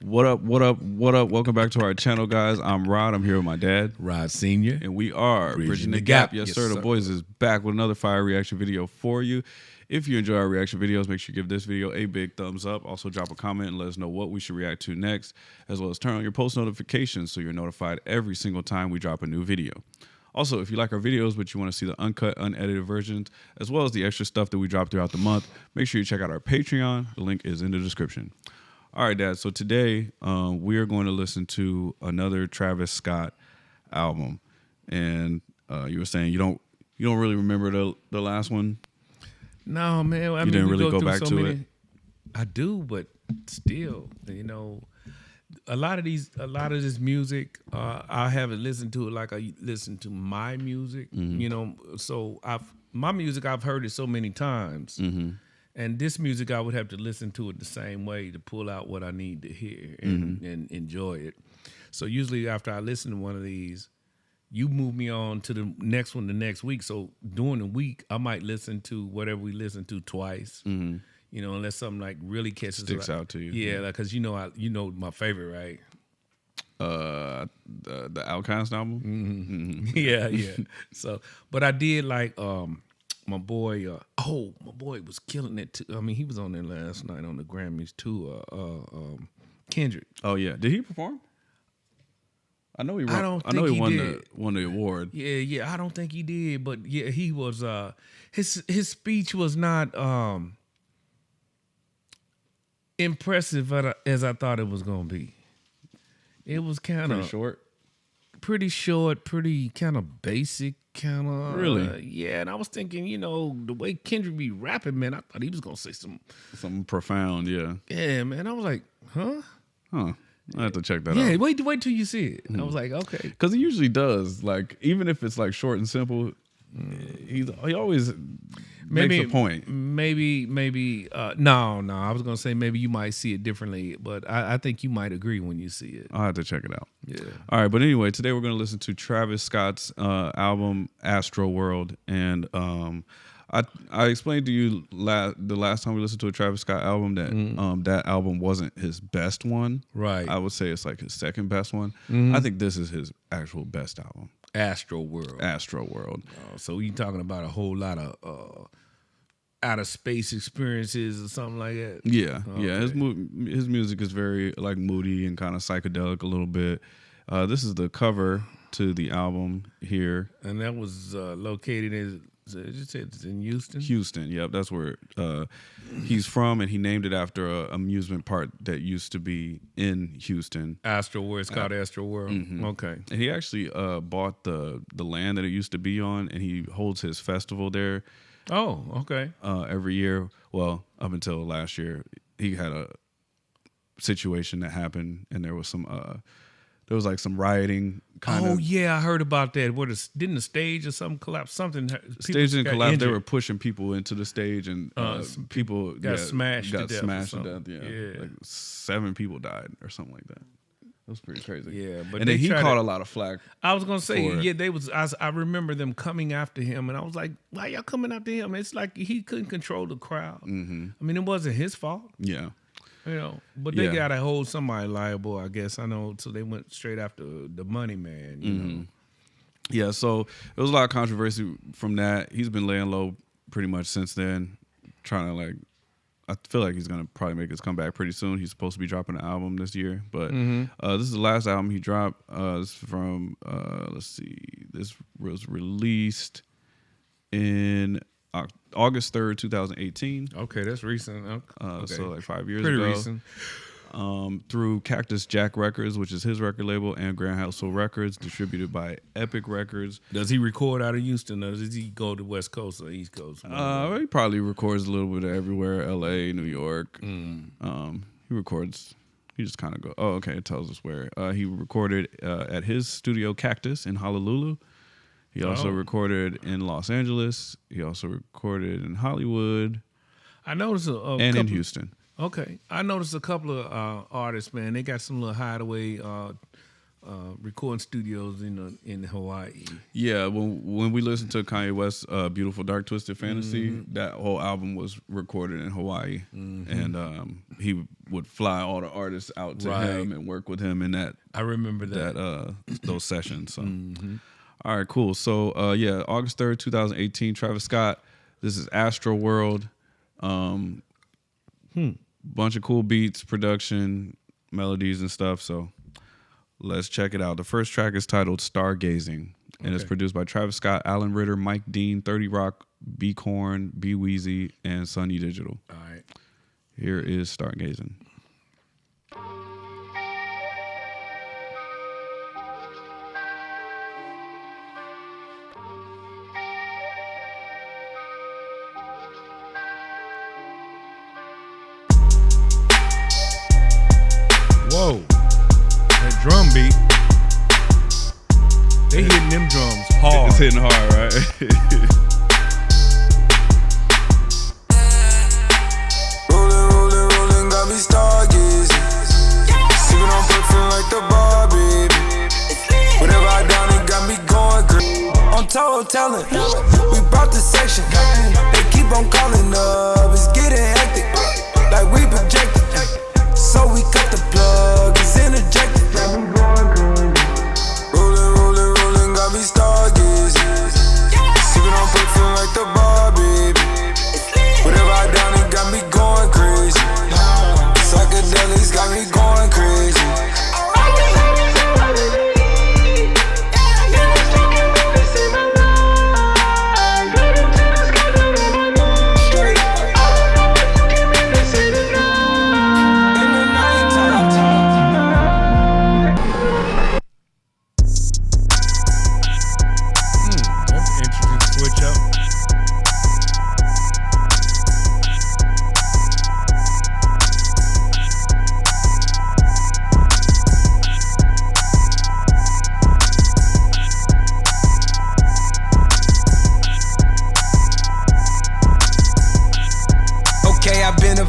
What up, what up, what up? Welcome back to our channel, guys. I'm Rod. I'm here with my dad. Rod Sr. And we are Bridging the Gap. Yes, sir. The boys is back with another fire reaction video for you. If you enjoy our reaction videos, make sure you give this video a big thumbs up. Also, drop a comment and let us know what we should react to next, as well as turn on your post notifications so you're notified every single time we drop a new video. Also, if you like our videos but you want to see the uncut, unedited versions, as well as the extra stuff that we drop throughout the month, make sure you check out our Patreon. The link is in the description. All right, Dad. So today we are going to listen to another Travis Scott album, and you were saying you don't really remember the last one. No, man. You didn't really go back to it. I do, but still, you know, a lot of this music, I haven't listened to it like I listen to my music. Mm-hmm. You know, so my music I've heard it so many times. Mm-hmm. And this music, I would have to listen to it the same way to pull out what I need to hear and, Mm-hmm. and enjoy it. So usually after I listen to one of these, you move me on to the next one the next week. So during the week, I might listen to whatever we listen to twice. Mm-hmm. You know, unless something like really sticks out to you. Yeah, because you know my favorite, right? The Outcast album. Mm-hmm. Yeah. So, but I did like my boy. My boy was killing it too. I mean, he was on there last night on the Grammys too. Kendrick. Oh yeah, did he perform? I know he. Won the award. Yeah. I don't think he did, but yeah, he was. His speech was not impressive as I thought it was gonna be. It was kind of pretty short, pretty kind of basic, kind of. Really? Yeah, and I was thinking, you know, the way Kendrick be rapping, man, I thought he was gonna say something profound. Yeah. Yeah, man. I was like, huh. I have to check that out. Yeah, wait till you see it. I was like, okay, because he usually does. Like, even if it's like short and simple, he always makes a point. Maybe. No. I was gonna say maybe you might see it differently, but I think you might agree when you see it. I'll have to check it out. Yeah. All right, but anyway, today we're gonna listen to Travis Scott's album Astroworld, and I explained to you the last time we listened to a Travis Scott album that that album wasn't his best one. Right. I would say it's like his second best one. I think this is his actual best album. Astroworld. So you talking about a whole lot of outer space experiences or something like that? Yeah, yeah. His music is very like moody and kind of psychedelic a little bit. This is the cover to the album here, and that was located in Houston. Houston, yep, that's where he's from, and he named it after an amusement park that used to be in Houston. Astroworld. It's called Astroworld. Mm-hmm. Okay. And he actually bought the land that it used to be on, and he holds his festival there. Oh, okay. Every year, well, up until last year, he had a situation that happened, and there was some rioting. Yeah, I heard about that. Didn't the stage or something collapse? Something. Stage didn't collapse. Injured. They were pushing people into the stage, and people got smashed to death. Yeah, like 7 people died or something like that. It was pretty crazy. Yeah, but and then he caught a lot of flack. I was gonna say, they was. I remember them coming after him, and I was like, "Why y'all coming after him?" It's like he couldn't control the crowd. Mm-hmm. I mean, it wasn't his fault. Yeah. You know, but they gotta hold somebody liable, I guess. I know, so they went straight after the money man. You know. Yeah, so there was a lot of controversy from that. He's been laying low pretty much since then, trying to I feel like he's gonna probably make his comeback pretty soon. He's supposed to be dropping an album this year, but this is the last album he dropped. It's from let's see, this was released in August 3rd, 2018. Okay, that's recent. Okay. So like 5 years Pretty ago. recent. Through Cactus Jack Records, which is his record label, and Grand Household Records, distributed by Epic Records. Does he record out of Houston, or does he go to West Coast or East Coast? He probably records a little bit of everywhere, LA, New York. He records, he just kind of go, oh, okay, it tells us where. He recorded at his studio Cactus in Honolulu. He also recorded in Los Angeles. He also recorded in Hollywood. I noticed in Houston. Okay, I noticed a couple of artists, man. They got some little hideaway recording studios in Hawaii. Yeah, when we listened to Kanye West's "Beautiful Dark Twisted Fantasy," that whole album was recorded in Hawaii, and he would fly all the artists out to him and work with him in that. I remember that those sessions. So. All right, cool. So August 3rd, 2018, Travis Scott. This is Astroworld. Bunch of cool beats, production, melodies, and stuff. So let's check it out. The first track is titled Stargazing, and it's produced by Travis Scott, Alan Ritter, Mike Dean, 30 Rock, B Corn, B Weezy, and Sunny Digital. All right. Here is Stargazing. Whoa, that drum beat. They hitting them drums hard. It's hitting hard, right? Rolling, got me stargazing. Sipping on perfume like the bar, baby. Whatever I done, it got me going crazy. On total talent, we brought the section. They keep on calling up, it's getting hectic. Like we projected. So we cut the plug, it's interjected. Rolling, got me stargazing. Sipping on perfume like the bar, baby. Whatever I done, it got me going crazy. Psychedelics got me going crazy.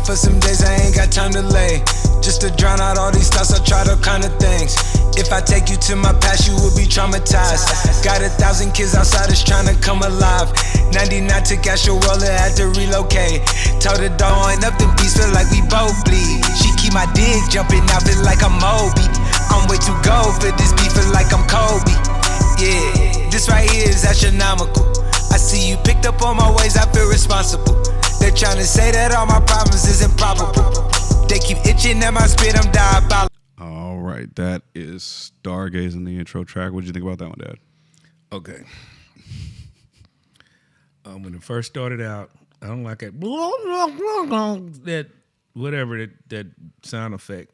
For some days I ain't got time to lay. Just to drown out all these thoughts, I tried all kind of things. If I take you to my past, you will be traumatized. Got 1,000 kids outside that's trying to come alive. 99 took Astroworld and had to relocate. Told the dog and up them beats, feel like we both bleed. She keep my dick jumping out, feel like I'm Moby. I'm way too gold for this beat, feel like I'm Kobe. Yeah, this right here is astronomical. I see you picked up on my ways, I feel responsible. They're trying to say that all my problems is improbable. They keep itching at my spit, I'm diabolical. All right, that is Stargazing, the intro track. What did you think about that one, Dad? Okay. When it first started out, I don't like it. That whatever that sound effect.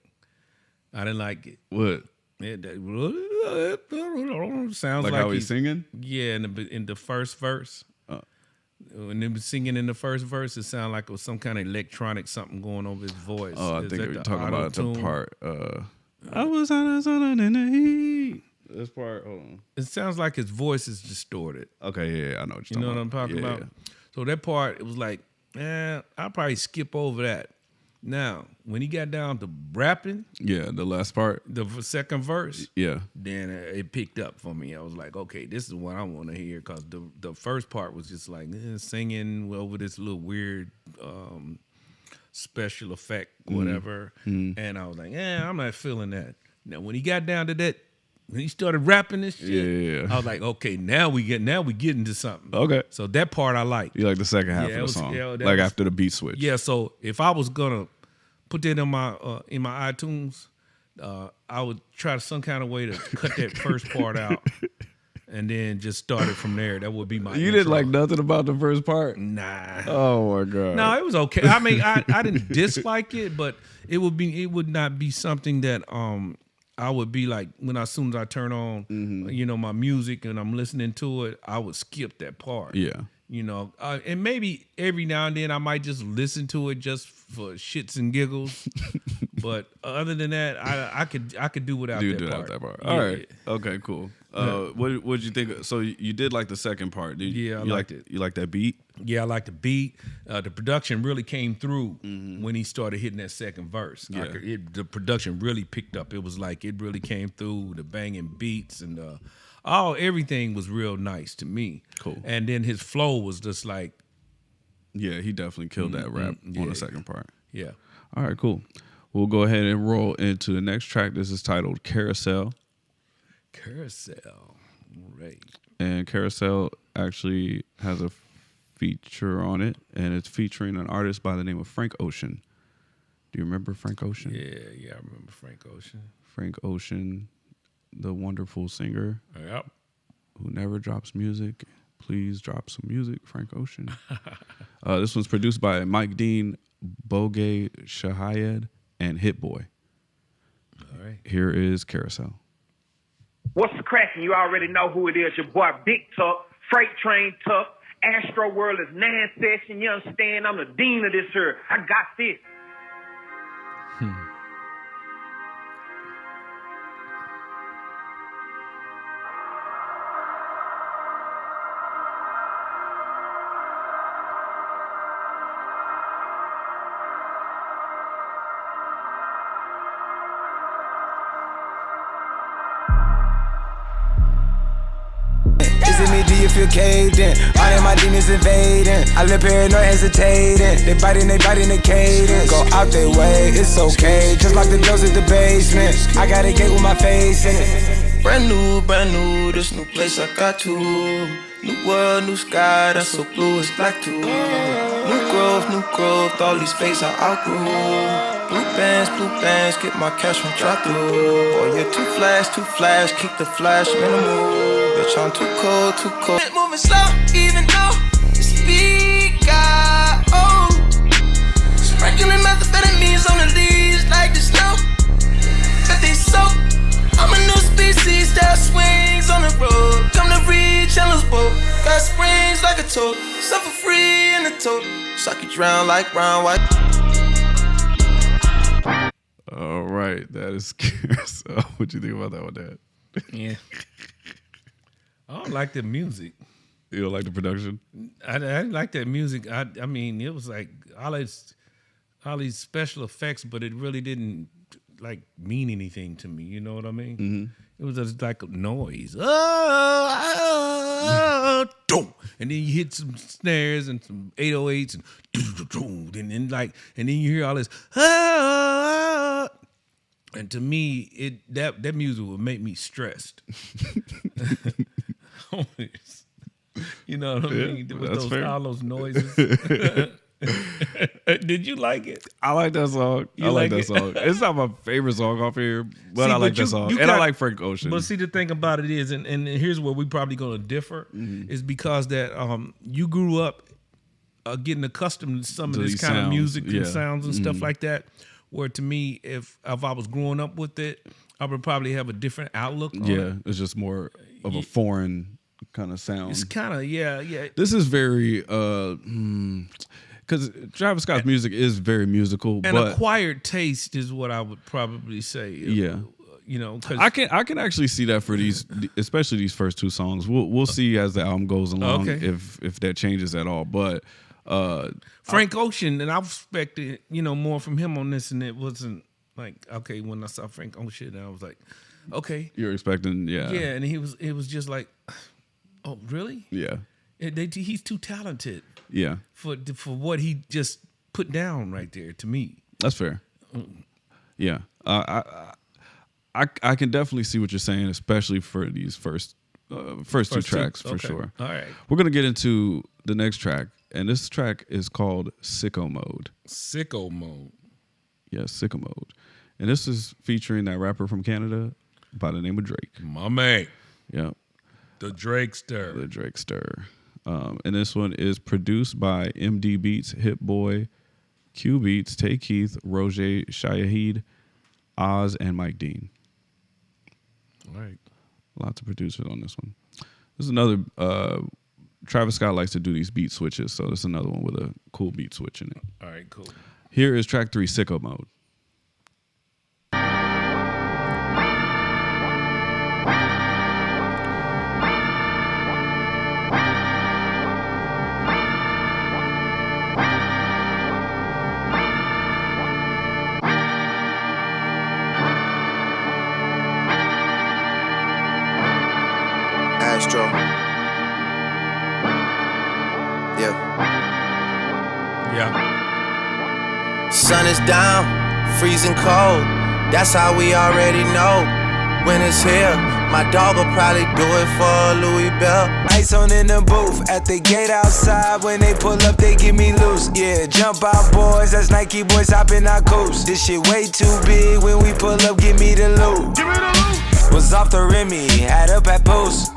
I didn't like it. What? Sounds like how he's singing? Yeah, in the first verse. When they were singing in the first verse, it sounded like it was some kind of electronic something going over his voice. Oh, I think you're talking about the part. I was on in the heat. This part, hold on. It sounds like his voice is distorted. Okay, yeah, I know what you're talking about. You know what I'm talking about? Yeah. So that part, it was like, I'll probably skip over that. Now, when he got down to rapping, yeah, the last part, the second verse, yeah, then it picked up for me. I was like, okay, this is what I want to hear, because the first part was just like singing over this little weird special effect, whatever, and I was like, I'm not feeling that. Now, when he got down to that, when he started rapping this shit, yeah. I was like, okay, now we get into something. Okay, so that part I liked. You like the second half of the song, like after the beat switch. Yeah, so if I was gonna put that in my iTunes, I would try some kind of way to cut that first part out, and then just start it from there. That would be my. You didn't like nothing about the first part? Nah. Oh my god. No, it was okay. I mean, I didn't dislike it, but it would not be something that I would be like as soon as I turn on my music and I'm listening to it, I would skip that part. Yeah. And maybe every now and then I might just listen to it just for shits and giggles. But other than that, I could do without that part. All right. Okay, cool. What did you think? So you did like the second part. I liked it. You like that beat? Yeah, I like the beat. The production really came through when he started hitting that second verse. Yeah. The production really picked up. It was like it really came through, the banging beats and everything was real nice to me. Cool. And then his flow was just like, yeah, he definitely killed that rap on the second part. yeah. All right, cool. We'll go ahead and roll into the next track. This is titled Carousel. Carousel. All right. And Carousel actually has a feature on it, and it's featuring an artist by the name of Frank Ocean. Do you remember Frank Ocean? Yeah, I remember Frank Ocean. Frank Ocean, the wonderful singer Yep. who never drops music. Please drop some music, Frank Ocean. This one's produced by Mike Dean, Bogey Shahayed, and Hit Boy. All right. Here is Carousel. What's the cracking? You already know who it is. Your boy Big Tuck, Freight Train Tuck, Astroworld is Nan Session. You understand? I'm the dean of this here. I got this. Is it me? Do you feel caved in? All of my demons invading. I live paranoid, hesitating. They biting the cadence. Go out their way, it's okay. Just like the doors at the basement. I got a gate with my face in it. Brand new, this new place I got to. New world, new sky, that's so blue, it's black too. New growth, all these faces I outgrew. Blue bands, get my cash from drop through. Boy, you're too flash, keep the flash minimal. Bitch, I'm too cold. Moving slow, even though the speed got old. Sprinkling methamphetamines on the leaves like the snow. But they soak. I'm a new species that swings on the road. Come to reach Yellow's boat. Got springs like a toad. Suffer free in the toad. Suck you drown like brown white. All right, that is Carousel. What you think about that one, Dad? Yeah. I don't like the music. You don't like the production? I didn't like that music. I mean, it was like all these special effects, but it really didn't like mean anything to me. You know what I mean? Mm-hmm. It was just like a noise. And then you hit some snares and some 808s and then you hear all this. And to me, that music would make me stressed. You know what I mean? With all those noises. Did you like it? I like that song. I like that song. It's not my favorite song off here, but I like that song. And I like Frank Ocean. But see, the thing about it is, and here's where we probably going to differ, is because that you grew up getting accustomed to some of this kind of music and sounds and stuff like that. Where to me, if I was growing up with it, I would probably have a different outlook on it. It's just more of a foreign kind of sound. It's kind of, yeah. This is very, because Travis Scott's music is very musical. And but acquired taste is what I would probably say. Yeah. You know, cause I can actually see that for these, especially these first two songs. We'll see as the album goes along if that changes at all. But Frank Ocean, and I expected more from him on this, and it wasn't like okay. When I saw Frank Ocean, I was like, okay, you're expecting, and it was just like, oh really? Yeah, he's too talented. Yeah, for what he just put down right there to me. That's fair. Yeah, I can definitely see what you're saying, especially for these first two tracks for sure. All right, we're gonna get into the next track, and this track is called "Sicko Mode." Sicko Mode. Yeah, Sicko Mode, and this is featuring that rapper from Canada by the name of Drake. My man. Yeah, the Drakester. The Drakester. And this one is produced by MD Beats, Hit Boy, Q Beats, Tay Keith, Roger Shahid, Oz, and Mike Dean. All right. Lots of producers on this one. This is another, Travis Scott likes to do these beat switches, so this is another one with a cool beat switch in it. All right, cool. Here is track 3, Sicko Mode. Astro. Yeah. Yeah. Sun is down, freezing cold. That's how we already know. When it's here, my dog will probably do it for Louis Bell. Ice on in the booth, at the gate outside. When they pull up, they give me loose. Yeah, jump out, boys. That's Nike boys hopping our coast. This shit way too big. When we pull up, give me the loot. Give me the loot. Was off the Remy, had up at post.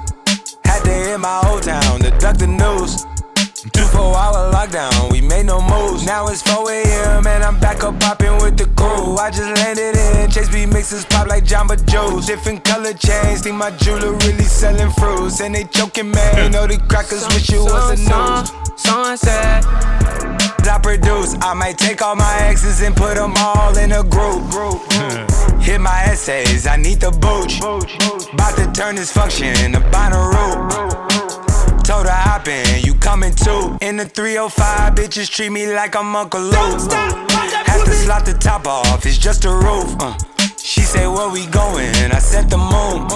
Had to hit my old town to duck the news. 24-hour lockdown, we made no moves. Now it's 4 a.m. and I'm back up popping with the crew. I just landed in, Chase B mixes pop like Jamba Joe's. Different color chains, think my jeweler really selling fruits. And they joking, man, know the crackers wish it was a news. Sunset. I produce, I might take all my exes and put them all in a group. Hit my essays, I need the booch. About to turn this function into Bonnaroo. Told her hop in, you coming too. In the 305, bitches treat me like I'm Uncle Luke. Have to slot the top off, it's just a roof. She said, where we going? I said the moon.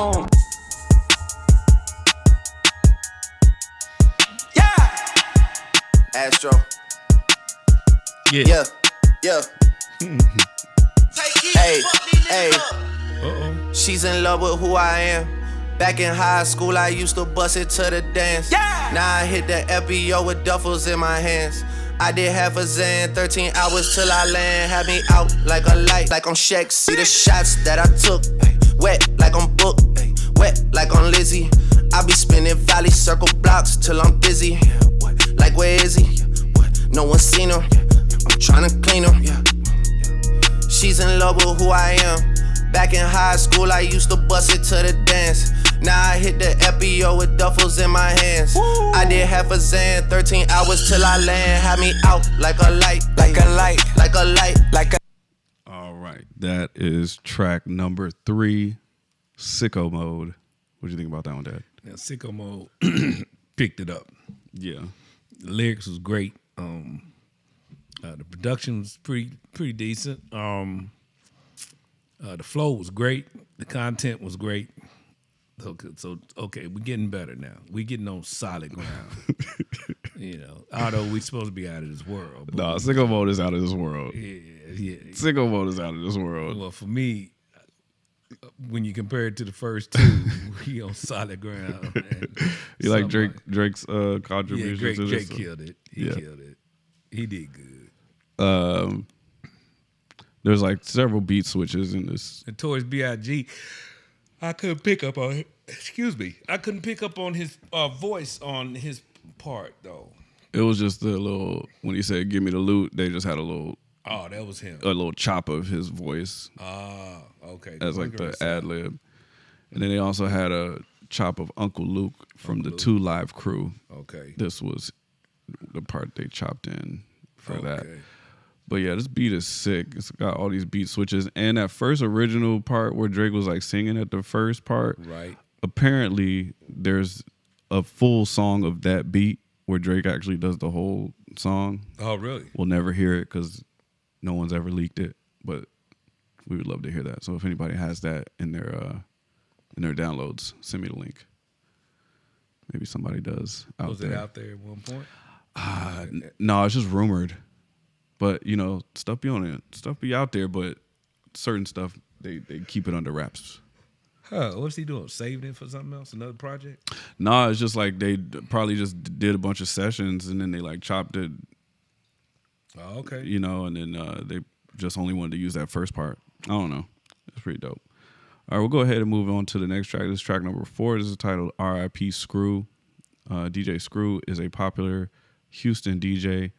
Yeah! Astro. Yeah. Yeah. Hey. She's in love with who I am. Back in high school, I used to bust it to the dance. Yeah. Now I hit the FBO with duffels in my hands. I did half a Zan, 13 hours till I land. Had me out like a light, like on Shaq. See the shots that I took. Wet like on Book, wet like on Lizzie. I be spinning valley circle blocks till I'm dizzy. Like where is he? No one seen him. I'm tryna clean him. She's in love with who I am. Back in high school, I used to bust it to the dance. Now I hit the FBO with duffels in my hands. Woo. I did half a Zan, 13 hours till I land. Had me out like a light, like a light, like a light, like a. All right, that is track number 3, Sicko Mode. What do you think about that one, Dad? Now, Sicko Mode picked it up. Yeah, the lyrics was great. The production was pretty decent. The flow was great. The content was great. So okay, we're getting better now. We're getting on solid ground. Although we're supposed to be out of this world. No, Sicko Mode is out of this world. Yeah. Sicko Mode is out of this world. Well, for me, when you compare it to the first two, we on solid ground. You like Drake's contribution to this? Drake killed it. He killed it. He did good. There's like several beat switches in this. And towards B.I.G., I couldn't pick up on. Excuse me. I couldn't pick up on his voice on his part though. It was just a little when he said "Give me the loot." They just had a little. Oh, that was him. A little chop of his voice. Ah, okay. As like the ad lib, and then they also had a chop of Uncle Luke from the 2 Live crew. Okay. This was the part they chopped in for that. But yeah, this beat is sick. It's got all these beat switches. And that first original part where Drake was like singing at the first part. Right. Apparently, there's a full song of that beat where Drake actually does the whole song. Oh, really? We'll never hear it because no one's ever leaked it. But we would love to hear that. So if anybody has that in their downloads, send me the link. Maybe somebody does out was there. Was it out there at one point? No, it's just rumored. But, stuff be on it. Stuff be out there, but certain stuff, they keep it under wraps. Huh, what's he doing? Saving it for something else? Another project? No, it's just like they probably just did a bunch of sessions and then they like chopped it. Oh, okay. And then they just only wanted to use that first part. I don't know. It's pretty dope. All right, we'll go ahead and move on to the next track. This is track number 4. This is titled R.I.P. Screw. DJ Screw is a popular Houston DJ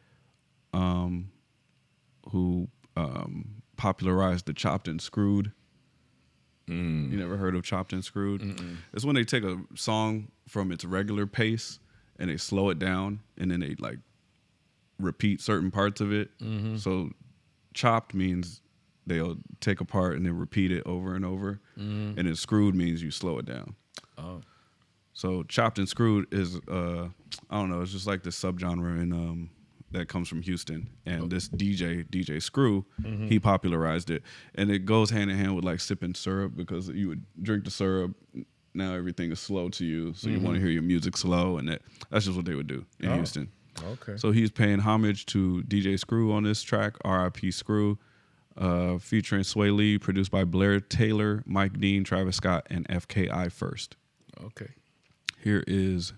who popularized the chopped and screwed. You never heard of chopped and screwed? Mm-mm. It's when they take a song from its regular pace and they slow it down and then they like repeat certain parts of it. Mm-hmm. So chopped means they'll take a part and then repeat it over and over. Mm-hmm. And then screwed means you slow it down. Oh. So chopped and screwed is I don't know, it's just like this subgenre in that comes from Houston, and this DJ Screw, he popularized it, and it goes hand in hand with like sipping syrup because you would drink the syrup now everything is slow to you, so you want to hear your music slow, and that's just what they would do in Houston. Okay. So he's paying homage to DJ Screw on this track, R.I.P. Screw, featuring Sway Lee, produced by Blair Taylor, Mike Dean, Travis Scott, and FKI First. Okay. Here is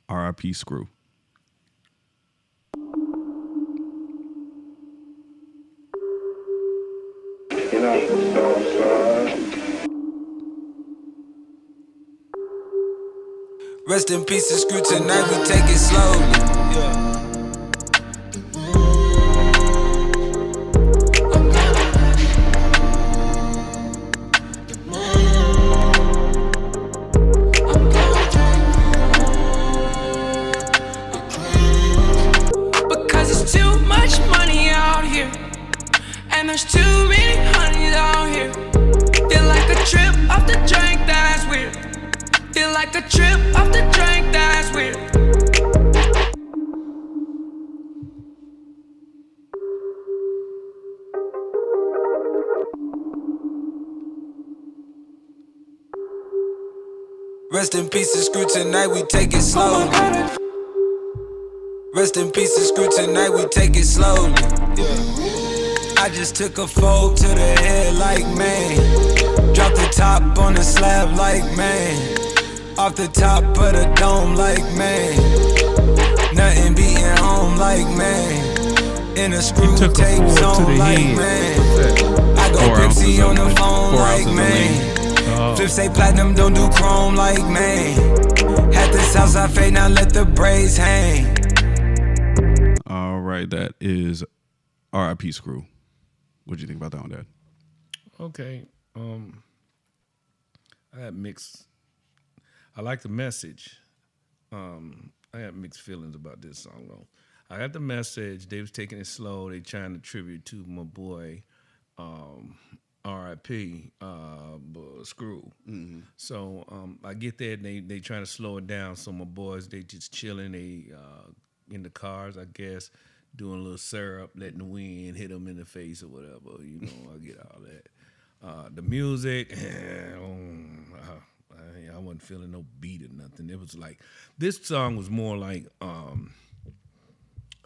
R.I.P. Screw. Rest in peace, Screw. Tonight we take it slowly. Yeah. Because it's too much money out here, and there's too many honeys out here. Feel like a trip off the drink, that's weird. Feel like a trip off the drink, that's weird. Rest in peace, Screw. Tonight we take it slowly. Rest in peace, Screw. Tonight we take it slowly. Yeah. I just took a fold to the head like man. Drop the top on the slab like man. Off the top of the dome like man. Nothing beating home like man. In a Screw tape zone like man. I go Pepsi on the phone like man. Flip say platinum, don't do chrome like man. Had this house I fade, now let the braids hang. All right, that is R.I.P. Screw. What do you think about that one, Dad? Okay. I had mixed. I like the message. I had mixed feelings about this song though. I got the message. They was taking it slow. They trying to tribute to my boy, R.I.P. Screw. So I get that. They trying to slow it down. So my boys, they just chilling. They in the cars, I guess, doing a little syrup, letting the wind hit them in the face or whatever. You know, I get all that. The music, I wasn't feeling no beat or nothing. It was like, this song was more like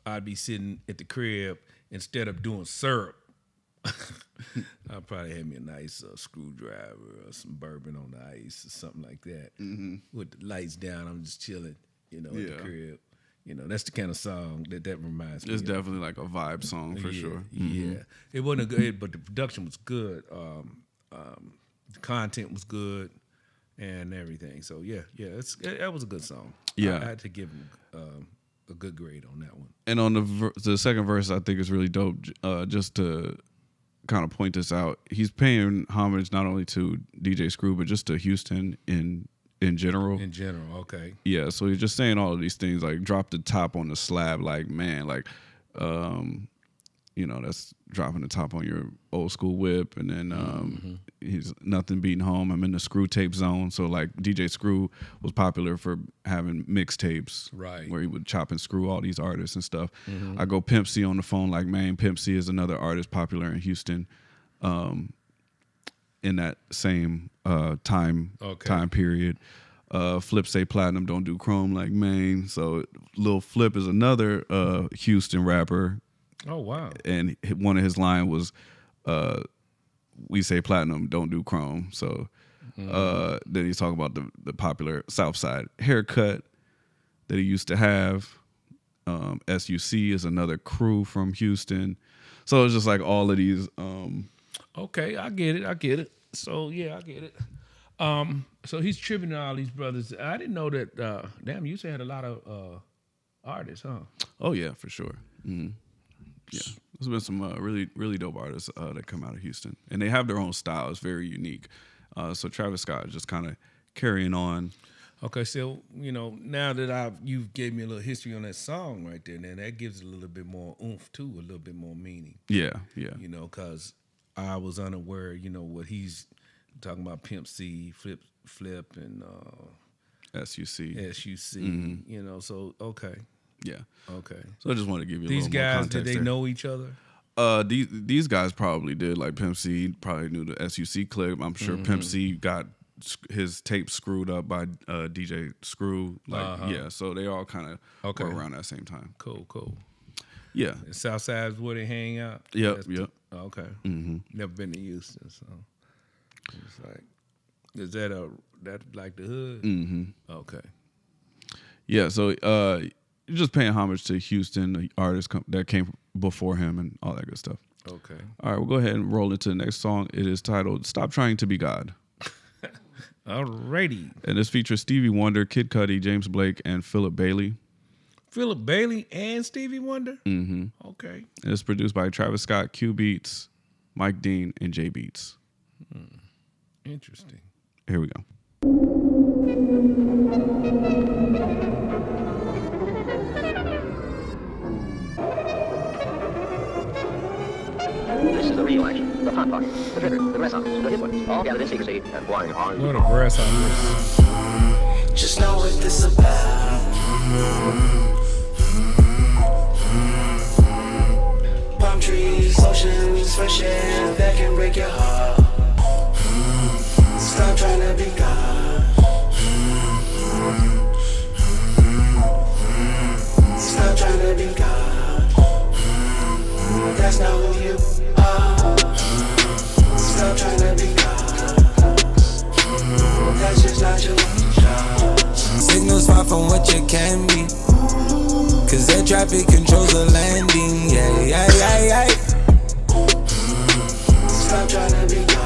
I'd be sitting at the crib, instead of doing syrup, I probably had me a nice screwdriver or some bourbon on the ice or something like that. With the lights down, I'm just chilling, at the crib. That's the kind of song that reminds me. It's definitely like a vibe song for sure. Yeah, it wasn't good, but the production was good. The content was good and everything. So that was a good song. Yeah, I had to give him a good grade on that one. And on the second verse, I think is really dope. Just to kind of point this out, he's paying homage not only to DJ Screw, but just to Houston in general. In general, okay. Yeah, so he's just saying all of these things, like drop the top on the slab, like man, like that's dropping the top on your old school whip, and then he's nothing beating home. I'm in the Screw tape zone, so like DJ Screw was popular for having mixtapes, right, where he would chop and screw all these artists and stuff. I go Pimp C on the phone, like man, Pimp C is another artist popular in Houston, in that same time period. Flip say platinum, don't do chrome like Maine. So Lil Flip is another Houston rapper. Oh wow! And one of his line was, "We say platinum, don't do chrome." So then he's talking about the popular Southside haircut that he used to have. SUC is another crew from Houston. So it's just like all of these. Okay, I get it. So yeah, I get it. So he's tributing all these brothers. I didn't know that. Damn, you had a lot of artists, huh? Oh yeah, for sure. Yeah, there's been some really, really dope artists that come out of Houston, and they have their own style. It's very unique. So Travis Scott is just kind of carrying on. Okay, so now that you've gave me a little history on that song right there, then that gives it a little bit more oomph too, a little bit more meaning. Yeah. Because I was unaware, what he's talking about, Pimp C, Flip, and SUC. So okay. Yeah. Okay. So I just wanted to give you these a little guys, more context. did they know each other? These guys probably did. Like Pimp C probably knew the SUC clip. I'm sure Pimp C got his tape screwed up by DJ Screw. Like so they all kind of were around that same time. Cool. Yeah. Southside's where they hang out. Yep. Okay. Never been to Houston, so it's like, is that like the hood? Okay. Yeah. So you're just paying homage to Houston, the artists that came before him, and all that good stuff. Okay. All right, we'll go ahead and roll into the next song. It is titled "Stop Trying to Be God." Alrighty. And this features Stevie Wonder, Kid Cudi, James Blake, and Philip Bailey. Philip Bailey and Stevie Wonder? Mm-hmm. Okay. And it's produced by Travis Scott, Q Beats, Mike Dean, and J Beats. Interesting. Here we go. This is the real action, the fun part, the trigger, the renaissance, the hit ones, all gathered in secrecy and flying hard. What a grasshoppers. Just know what this about. Palm trees, oceans, fresh air that can break your heart. Stop trying to be God. Stop trying to be God. That's not who you are. Stop trying to be God. That's just not your job. Signals far from what you can be. Cause air traffic controls the landing. Yeah. Stop trying to be God.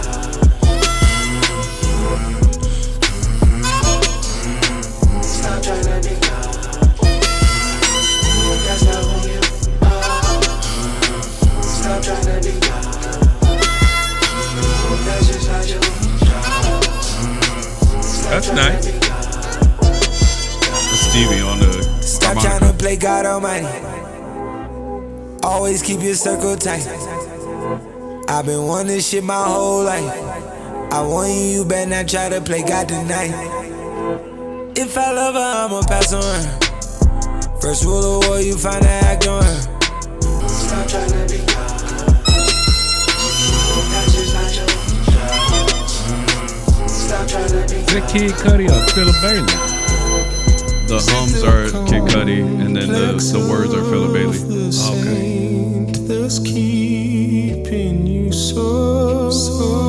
Stop trying to be God. That's not who you are. Stop trying to be God. That's just not your job. That's nice. That's Stevie on the Stop trying to play God Almighty. Always keep your circle tight. I've been wanting this shit my whole life. I want you better not try to play God tonight. If I love her, I'ma pass on her. First rule of war, you find her act on her. Stop trying to be God. That's just not your job. Stop trying to be Is that Kid Cudi or Philip Bailey? The hums are Kid Cudi, and then the words are Philip Bailey. Okay. That's keeping you so still.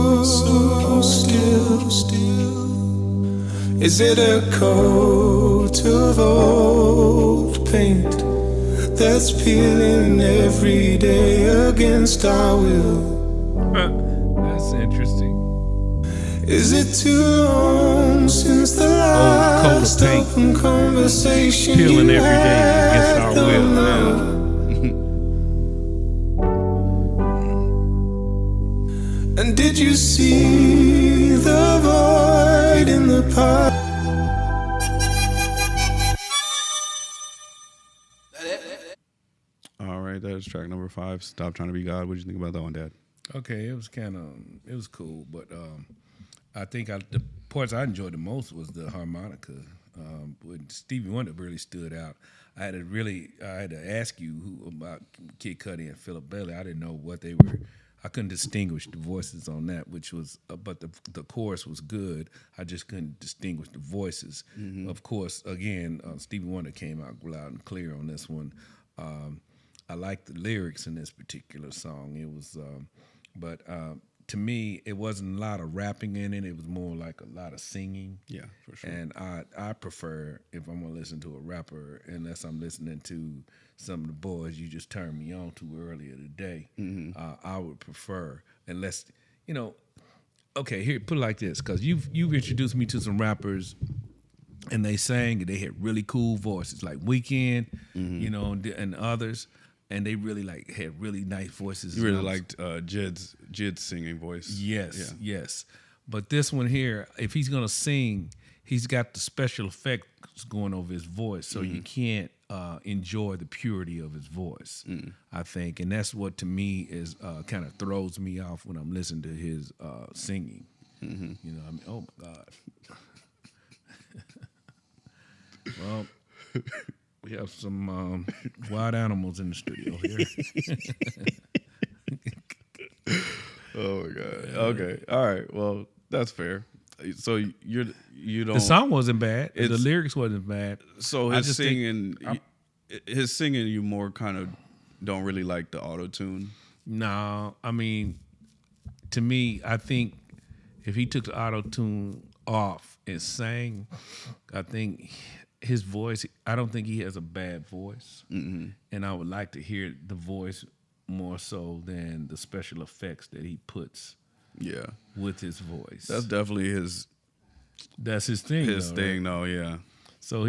Is it a coat of old paint that's peeling every day against our will? That's interesting. Is it too long since the last open conversation Peeling you every day had against our will. now? And did you see the void in the past? All right, that is track number 5. Stop Trying to Be God. What did you think about that one, Dad? Okay, it was cool, but I think the parts I enjoyed the most was the harmonica. When Stevie Wonder really stood out. I had to ask you about Kid Cudi and Philip Bailey. I didn't know what they were. I couldn't distinguish the voices on that, which was, but the chorus was good. I just couldn't distinguish the voices. Of course, again, Stevie Wonder came out loud and clear on this one. I like the lyrics in this particular song. It was, but to me, it wasn't a lot of rapping in it. It was more like a lot of singing. Yeah, for sure. And I prefer, if I'm gonna listen to a rapper, unless I'm listening to some of the boys you just turned me on to earlier today, I would prefer, unless, okay, here, put it like this, because you've introduced me to some rappers, and they sang, and they had really cool voices, like Weeknd, and others. And they really had really nice voices. You really liked Jid's singing voice. Yes, yes. But this one here, if he's gonna sing, he's got the special effects going over his voice, so you can't enjoy the purity of his voice. I think, and that's what to me is kind of throws me off when I'm listening to his singing. Oh my God. Well. We have some wild animals in the studio here. Oh my God. Okay. All right. Well, that's fair. So you don't. The song wasn't bad. The lyrics wasn't bad. So his singing, you more kind of don't really like the auto tune. No, I mean, to me, I think if he took the auto tune off and sang, I think his voice. I don't think he has a bad voice, and I would like to hear the voice more so than the special effects that he puts. Yeah, with his voice. That's definitely his. That's his thing. His thing, right? though. Yeah. So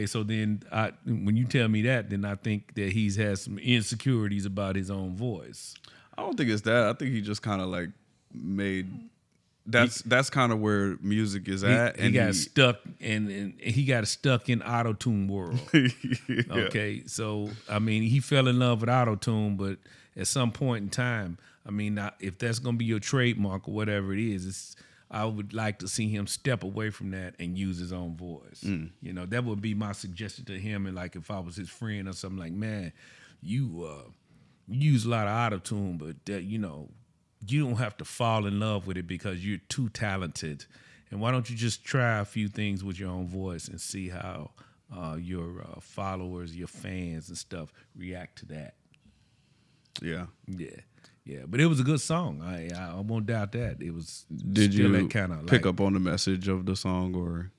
So then, when you tell me that, then I think that he's had some insecurities about his own voice. I don't think it's that. I think he just kind of like made. That's kind of where music is at. He got stuck and he got stuck in auto-tune world. Yeah. Okay, so I mean, he fell in love with auto-tune, but at some point in time, I mean, if that's gonna be your trademark or whatever it is, I would like to see him step away from that and use his own voice. You know, that would be my suggestion to him. And like, if I was his friend or something, like, man, you use a lot of auto-tune, but that, you know, you don't have to fall in love with it because you're too talented. And why don't you just try a few things with your own voice and see how your followers, your fans and stuff react to that? Yeah. Yeah, but it was a good song. I won't doubt that. It was. Did still you that kind of pick up on the message of the song or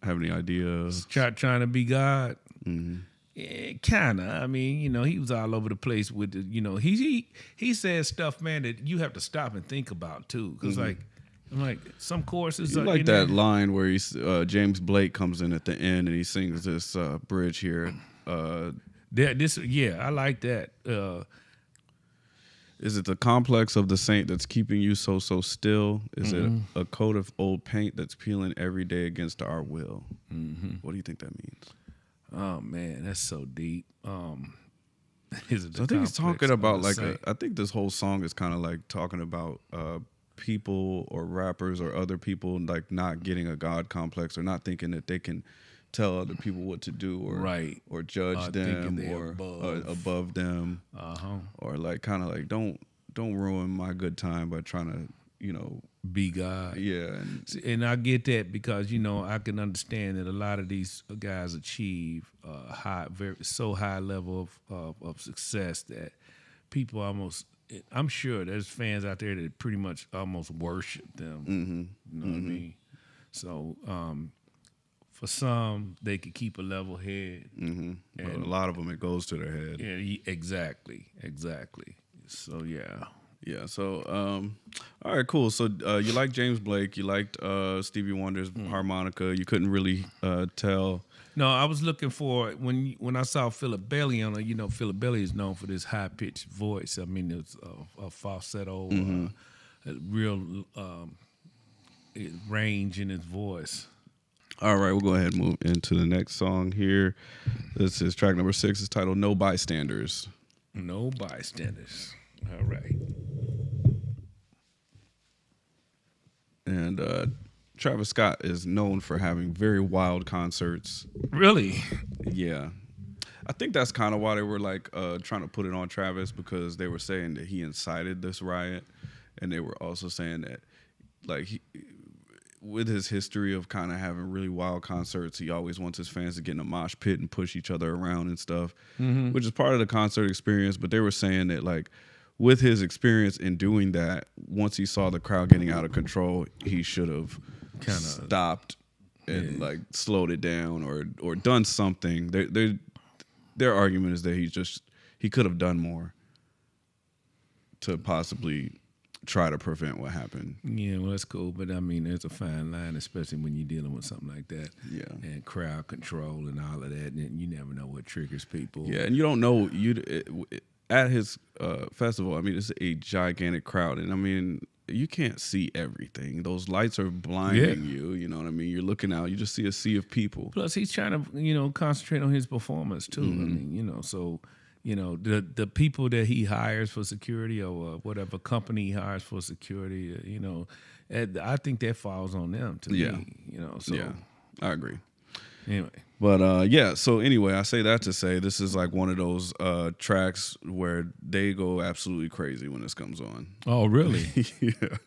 have any ideas? Trying to be God? Yeah, kind of. I mean, you know, he was all over the place with, he said stuff, man, that you have to stop and think about too. Because I'm like, some choruses. You like that line where James Blake comes in at the end and he sings this bridge here. I like that. Is it the complex of the saint that's keeping you so still? Is it a coat of old paint that's peeling every day against our will? What do you think that means? Oh man, that's so deep. So I think he's talking about I think this whole song is kind of like talking about people or rappers or other people like not getting a God complex or not thinking that they can tell other people what to do or judge them or above them or like kind of like don't ruin my good time by trying to be God. Yeah, and I get that because I can understand that a lot of these guys achieve so high level of success that people almost. I'm sure there's fans out there that pretty much almost worship them. You know what I mean? So. For some, they could keep a level head. But a lot of them, it goes to their head. Yeah, exactly. So, yeah. Yeah, so, all right, cool. So you liked James Blake. You liked Stevie Wonder's harmonica. You couldn't really tell. No, I was looking for, when I saw Philip Bailey on it, Philip Bailey is known for this high-pitched voice. I mean, it's a falsetto, real range in his voice. All right, we'll go ahead and move into the next song here. This is track number 6. It's titled No Bystanders. No Bystanders. All right. And Travis Scott is known for having very wild concerts. Really? Yeah. I think that's kind of why they were like trying to put it on Travis, because they were saying that he incited this riot. And they were also saying that like with his history of kind of having really wild concerts, he always wants his fans to get in a mosh pit and push each other around and stuff, which is part of the concert experience. But they were saying that, like, with his experience in doing that, once he saw the crowd getting out of control, he should have kind of stopped and like slowed it down or done something. Their argument is that he could have done more to possibly try to prevent what happened. Yeah, well, that's cool, but I mean, there's a fine line, especially when you're dealing with something like that. Yeah, and crowd control and all of that, and you never know what triggers people. Yeah, and you don't know at his festival. I mean, it's a gigantic crowd, and I mean, you can't see everything. Those lights are blinding you. You know what I mean? You're looking out, you just see a sea of people. Plus, he's trying to concentrate on his performance too. I mean, so. The people that he hires for security or whatever company he hires for security, I think that falls on them to me. So. Yeah, I agree. Anyway. But yeah, so anyway, I say that to say this is like one of those tracks where they go absolutely crazy when this comes on. Oh, really? Yeah.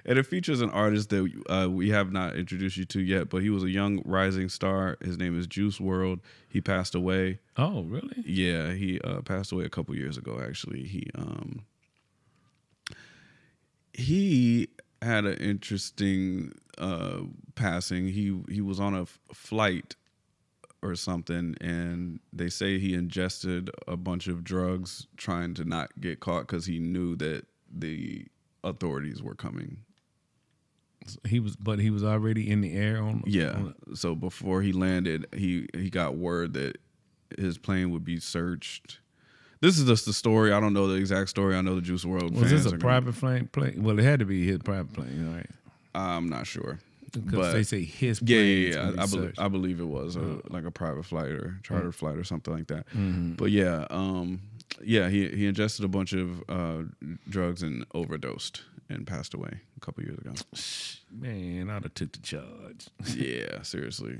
And it features an artist that we have not introduced you to yet, but he was a young rising star. His name is Juice WRLD. He passed away. Oh, really? Yeah, he passed away a couple years ago, actually. He had an interesting passing. He was on a flight or something, and they say he ingested a bunch of drugs trying to not get caught because he knew that the authorities were coming. He was already in the air on. So before he landed, he got word that his plane would be searched. This is just the story. I don't know the exact story. I know the Juice WRLD. Was this a private plane? Well, it had to be his private plane, right? I'm not sure. Because they say his plane. Yeah. I believe it was like a private flight or charter flight or something like that. Mm-hmm. But yeah, he ingested a bunch of drugs and overdosed and passed away a couple years ago. Man, I'd have took the charge. Yeah, seriously,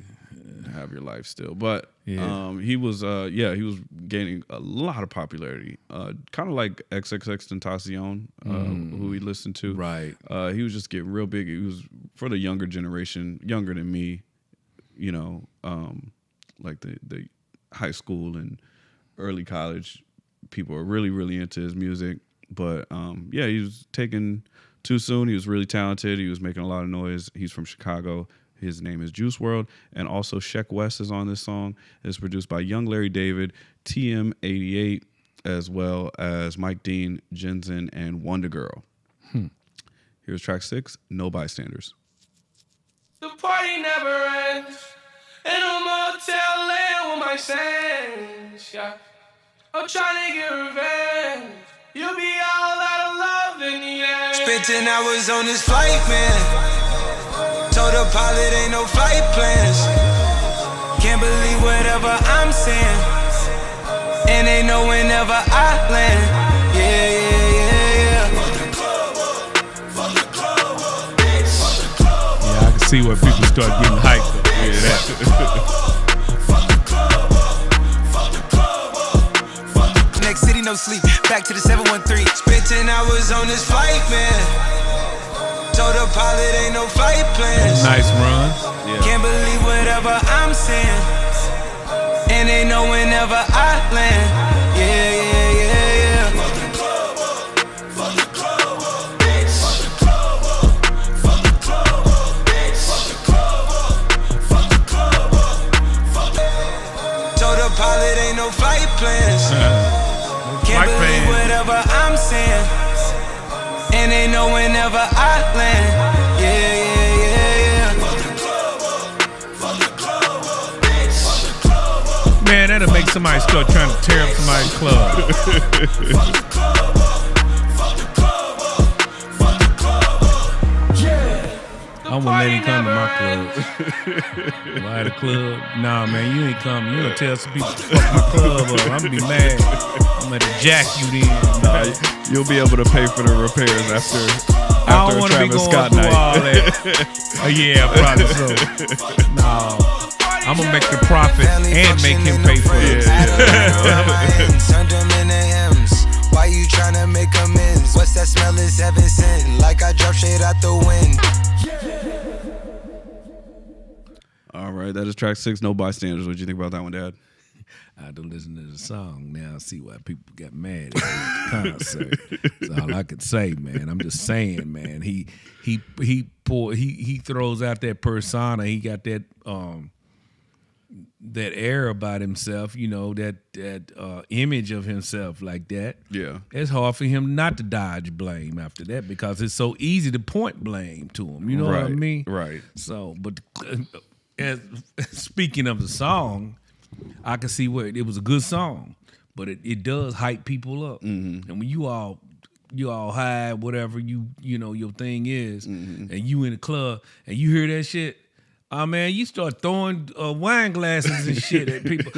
have your life still. But he was gaining a lot of popularity, kind of like XXXTentacion, who we listened to. Right. He was just getting real big. He was for the younger generation, younger than me. You know, like the high school and early college people are really, really into his music. But he was taken too soon. He was really talented. He was making a lot of noise. He's from Chicago. His name is Juice WRLD. And also Sheck West is on this song. It's produced by Young Larry David, TM88, as well as Mike Dean, Jensen, and Wonder Girl. Here's track 6, No Bystanders. The party never ends. In a motel land with my sands, yeah. I'm trying to get revenge. You'll be all out of love in the end. Spent 10 hours on this flight, man. Told the pilot ain't no flight plans. Can't believe whatever I'm saying. And they know whenever I land. Yeah. Yeah, I can see where people start getting hyped up. Next city, no sleep. Back to the 713. Spent 10 hours on this flight, man. Told the pilot ain't no flight plans. Nice run. Yeah. Can't believe whatever I'm saying. And they know whenever I land. Yeah. Told the pilot ain't no flight plans. Can't believe whatever I'm saying. And they know whenever I land. Yeah. Man, that'll make somebody start trying to tear up somebody's club. I won't let him come to my club. If I had a club, nah, man, you ain't coming. You gonna tell some people to fuck my club up. I'm gonna be mad. I'm gonna jack you then. Nah, you'll be able to pay for the repairs after I don't want to be going Scott through night. all that. Yeah, probably so. No, I'm gonna make the profit and make him pay for it. Why you tryna make amends? What's that smell is heaven sent? Like I drop shit out the wind. All right, that is track 6, No Bystanders. What do you think about that one, Dad? I had to listen to the song. Now I see why people got mad at the concert. That's all I can say, man. I'm just saying, man. He throws out that persona. He got that that air about himself. You know, that image of himself like that. Yeah, it's hard for him not to dodge blame after that because it's so easy to point blame to him. You know what I mean? Right. So, but speaking of the song, I can see where it was a good song, but it does hype people up. Mm-hmm. And when you all high, whatever you know your thing is, and you in the club and you hear that shit, man, you start throwing wine glasses and shit at people.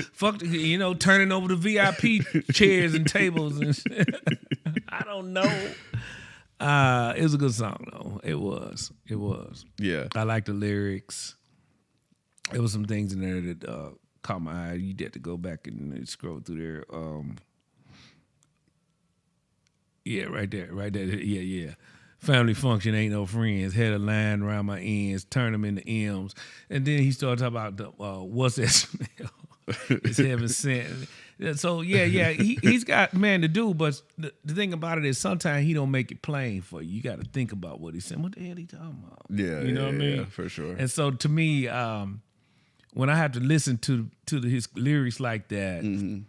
Turning over the VIP chairs and tables and shit. I don't know. It was a good song though. It was. Yeah. I like the lyrics. there was some things in there that caught my eye. You had to go back and scroll through there. Yeah, right there. Yeah. Family function ain't no friends. Had a line around my ends, turn them into M's. And then he started talking about the, what's that smell? It's heaven sent. So he's got man to do. But the thing about it is sometimes he don't make it plain for you. You got to think about what he's saying. What the hell he talking about? Yeah, you know what I mean? Yeah, for sure. And so to me, when I have to listen to his lyrics like that. Mm-hmm.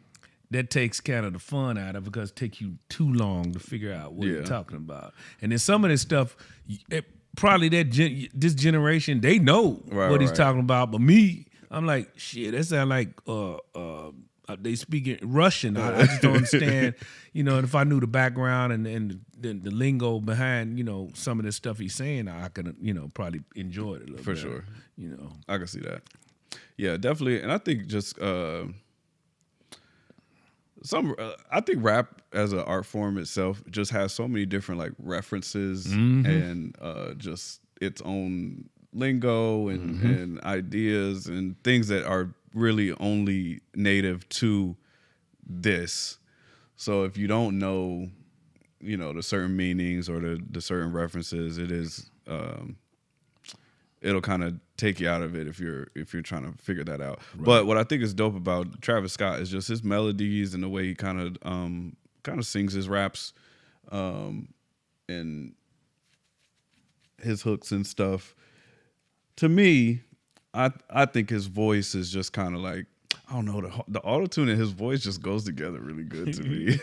That takes kind of the fun out of it because it takes you too long to figure out what you're talking about. And then some of this stuff, probably this generation, they know what he's talking about. But me, I'm like, shit, that sound like they speak Russian. I just don't understand. And if I knew the background and the lingo behind, some of this stuff he's saying, I could, probably enjoy it a little bit. For sure. I can see that. Yeah, definitely. And I think just... I think rap as an art form itself just has so many different like references and just its own lingo and ideas and things that are really only native to this. So if you don't know, the certain meanings or the certain references, it is it'll kind of take you out of it if you're trying to figure that out. Right. But what I think is dope about Travis Scott is just his melodies and the way he kind of sings his raps, and his hooks and stuff. To me, I think his voice is just kind of like, I don't know, the auto-tune in his voice just goes together really good to me.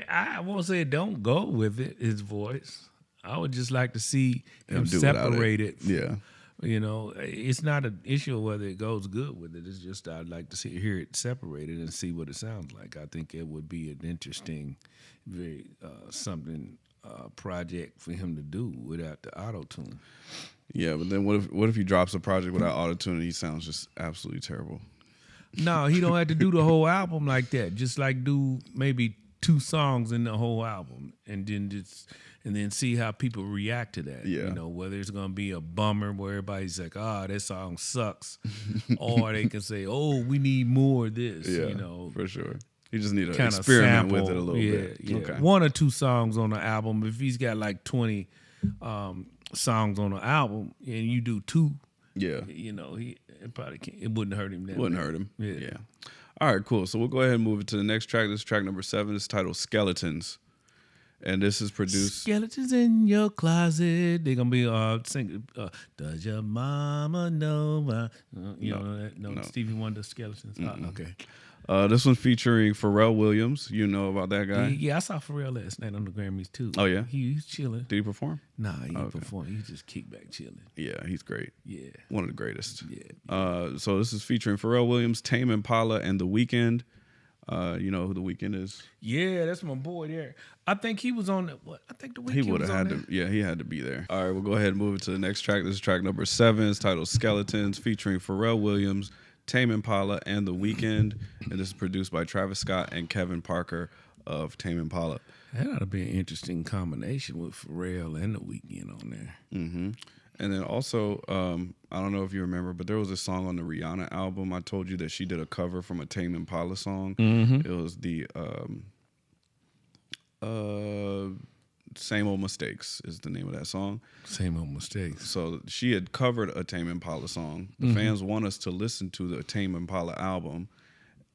I won't say don't go with it, his voice. I would just like to see him separated. Yeah. It's not an issue of whether it goes good with it. It's just I'd like to hear it separated and see what it sounds like. I think it would be an interesting, very project for him to do without the auto-tune. Yeah, but then what if he drops a project without auto-tune and he sounds just absolutely terrible? No, he don't have to do the whole album like that. Just like do maybe 2 songs in the whole album and then see how people react to that. Yeah. Whether it's going to be a bummer where everybody's like, that song sucks. Or they can say, we need more of this. Yeah, for sure. You just need to experiment with it a little bit. Yeah. Okay. 1 or 2 songs on the album. If he's got like 20 songs on the album and you do 2, it probably can't. It wouldn't hurt him. Wouldn't hurt him. Yeah. All right, cool. So we'll go ahead and move it to the next track. This is track number 7. It's titled Skeletons. And this is produced... Skeletons in your closet. They're going to be singing, does your mama know? No, Stevie Wonder Skeletons. Okay. This one's featuring Pharrell Williams. You know about that guy? Yeah, I saw Pharrell last night on the Grammys too. Oh, yeah? He's chilling. Did he perform? Nah, he didn't perform. He just kicked back chilling. Yeah, he's great. Yeah. One of the greatest. Yeah. So this is featuring Pharrell Williams, Tame Impala, and The Weeknd. You know who The Weeknd is? Yeah, that's my boy there. I think he was on what? I think The Weeknd he would have had to. Yeah, he had to be there. All right, we'll go ahead and move it to the next track. This is track number 7. It's titled Skeletons, featuring Pharrell Williams, Tame Impala, and The Weeknd. And this is produced by Travis Scott and Kevin Parker of Tame Impala. That ought to be an interesting combination with Pharrell and The Weeknd on there. Mm-hmm. And then also, I don't know if you remember, but there was a song on the Rihanna album. I told you that she did a cover from a Tame Impala song. Mm-hmm. It was the Same Old Mistakes is the name of that song. Same Old Mistakes. So she had covered a Tame Impala song. The fans want us to listen to the Tame Impala album,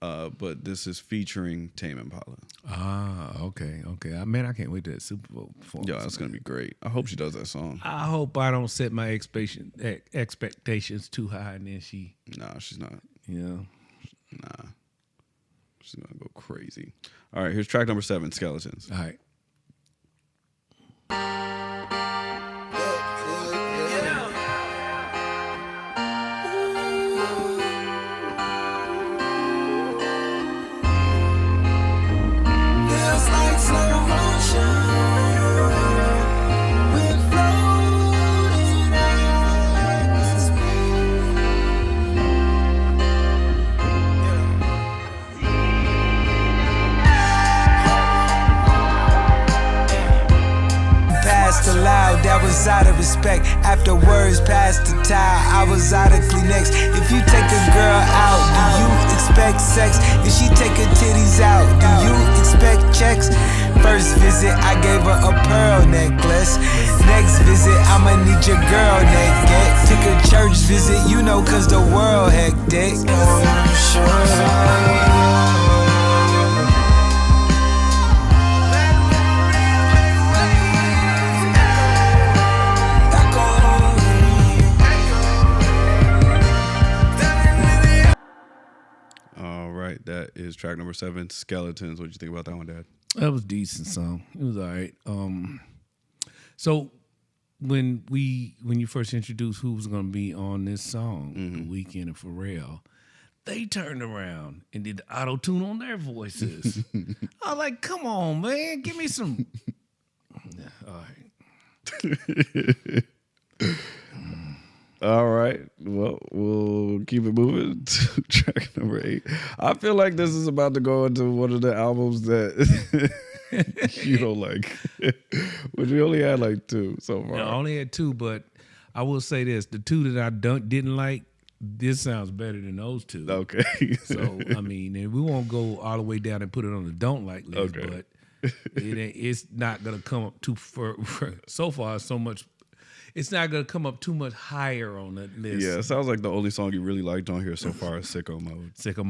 but this is featuring Tame Impala. Ah, okay. Man, I can't wait to that Super Bowl performance. Yeah, it's going to be great. I hope she does that song. I hope I don't set my expectations too high and then she... Nah, she's not. Yeah. Nah. She's going to go crazy. All right, here's track number 7, Skeletons. All right. the words past the towel. I was out of Kleenex. If you take a girl out, do you expect sex? If she take her titties out, do you expect checks? First visit, I gave her a pearl necklace. Next visit, I'ma need your girl naked. Took a church visit, you know, cause the world hectic. All right, that is track number 7, Skeletons. What'd you think about that one, Dad? That was a decent song. It was all right. So when you first introduced who was going to be on this song, The Weeknd and Pharrell, they turned around and did the auto-tune on their voices. I was like, come on, man, give me some. All right. All right. Well, we'll keep it moving to track number 8. I feel like this is about to go into one of the albums that you don't like. But we only had like 2 so far. I only had 2, but I will say this. The 2 that I didn't like, this sounds better than those 2. Okay. So, I mean, and we won't go all the way down and put it on the don't like list, but it's not going to come up too far. So far, so much. It's not going to come up too much higher on that list. Yeah, it sounds like the only song you really liked on here so far is Sicko Mode. Sicko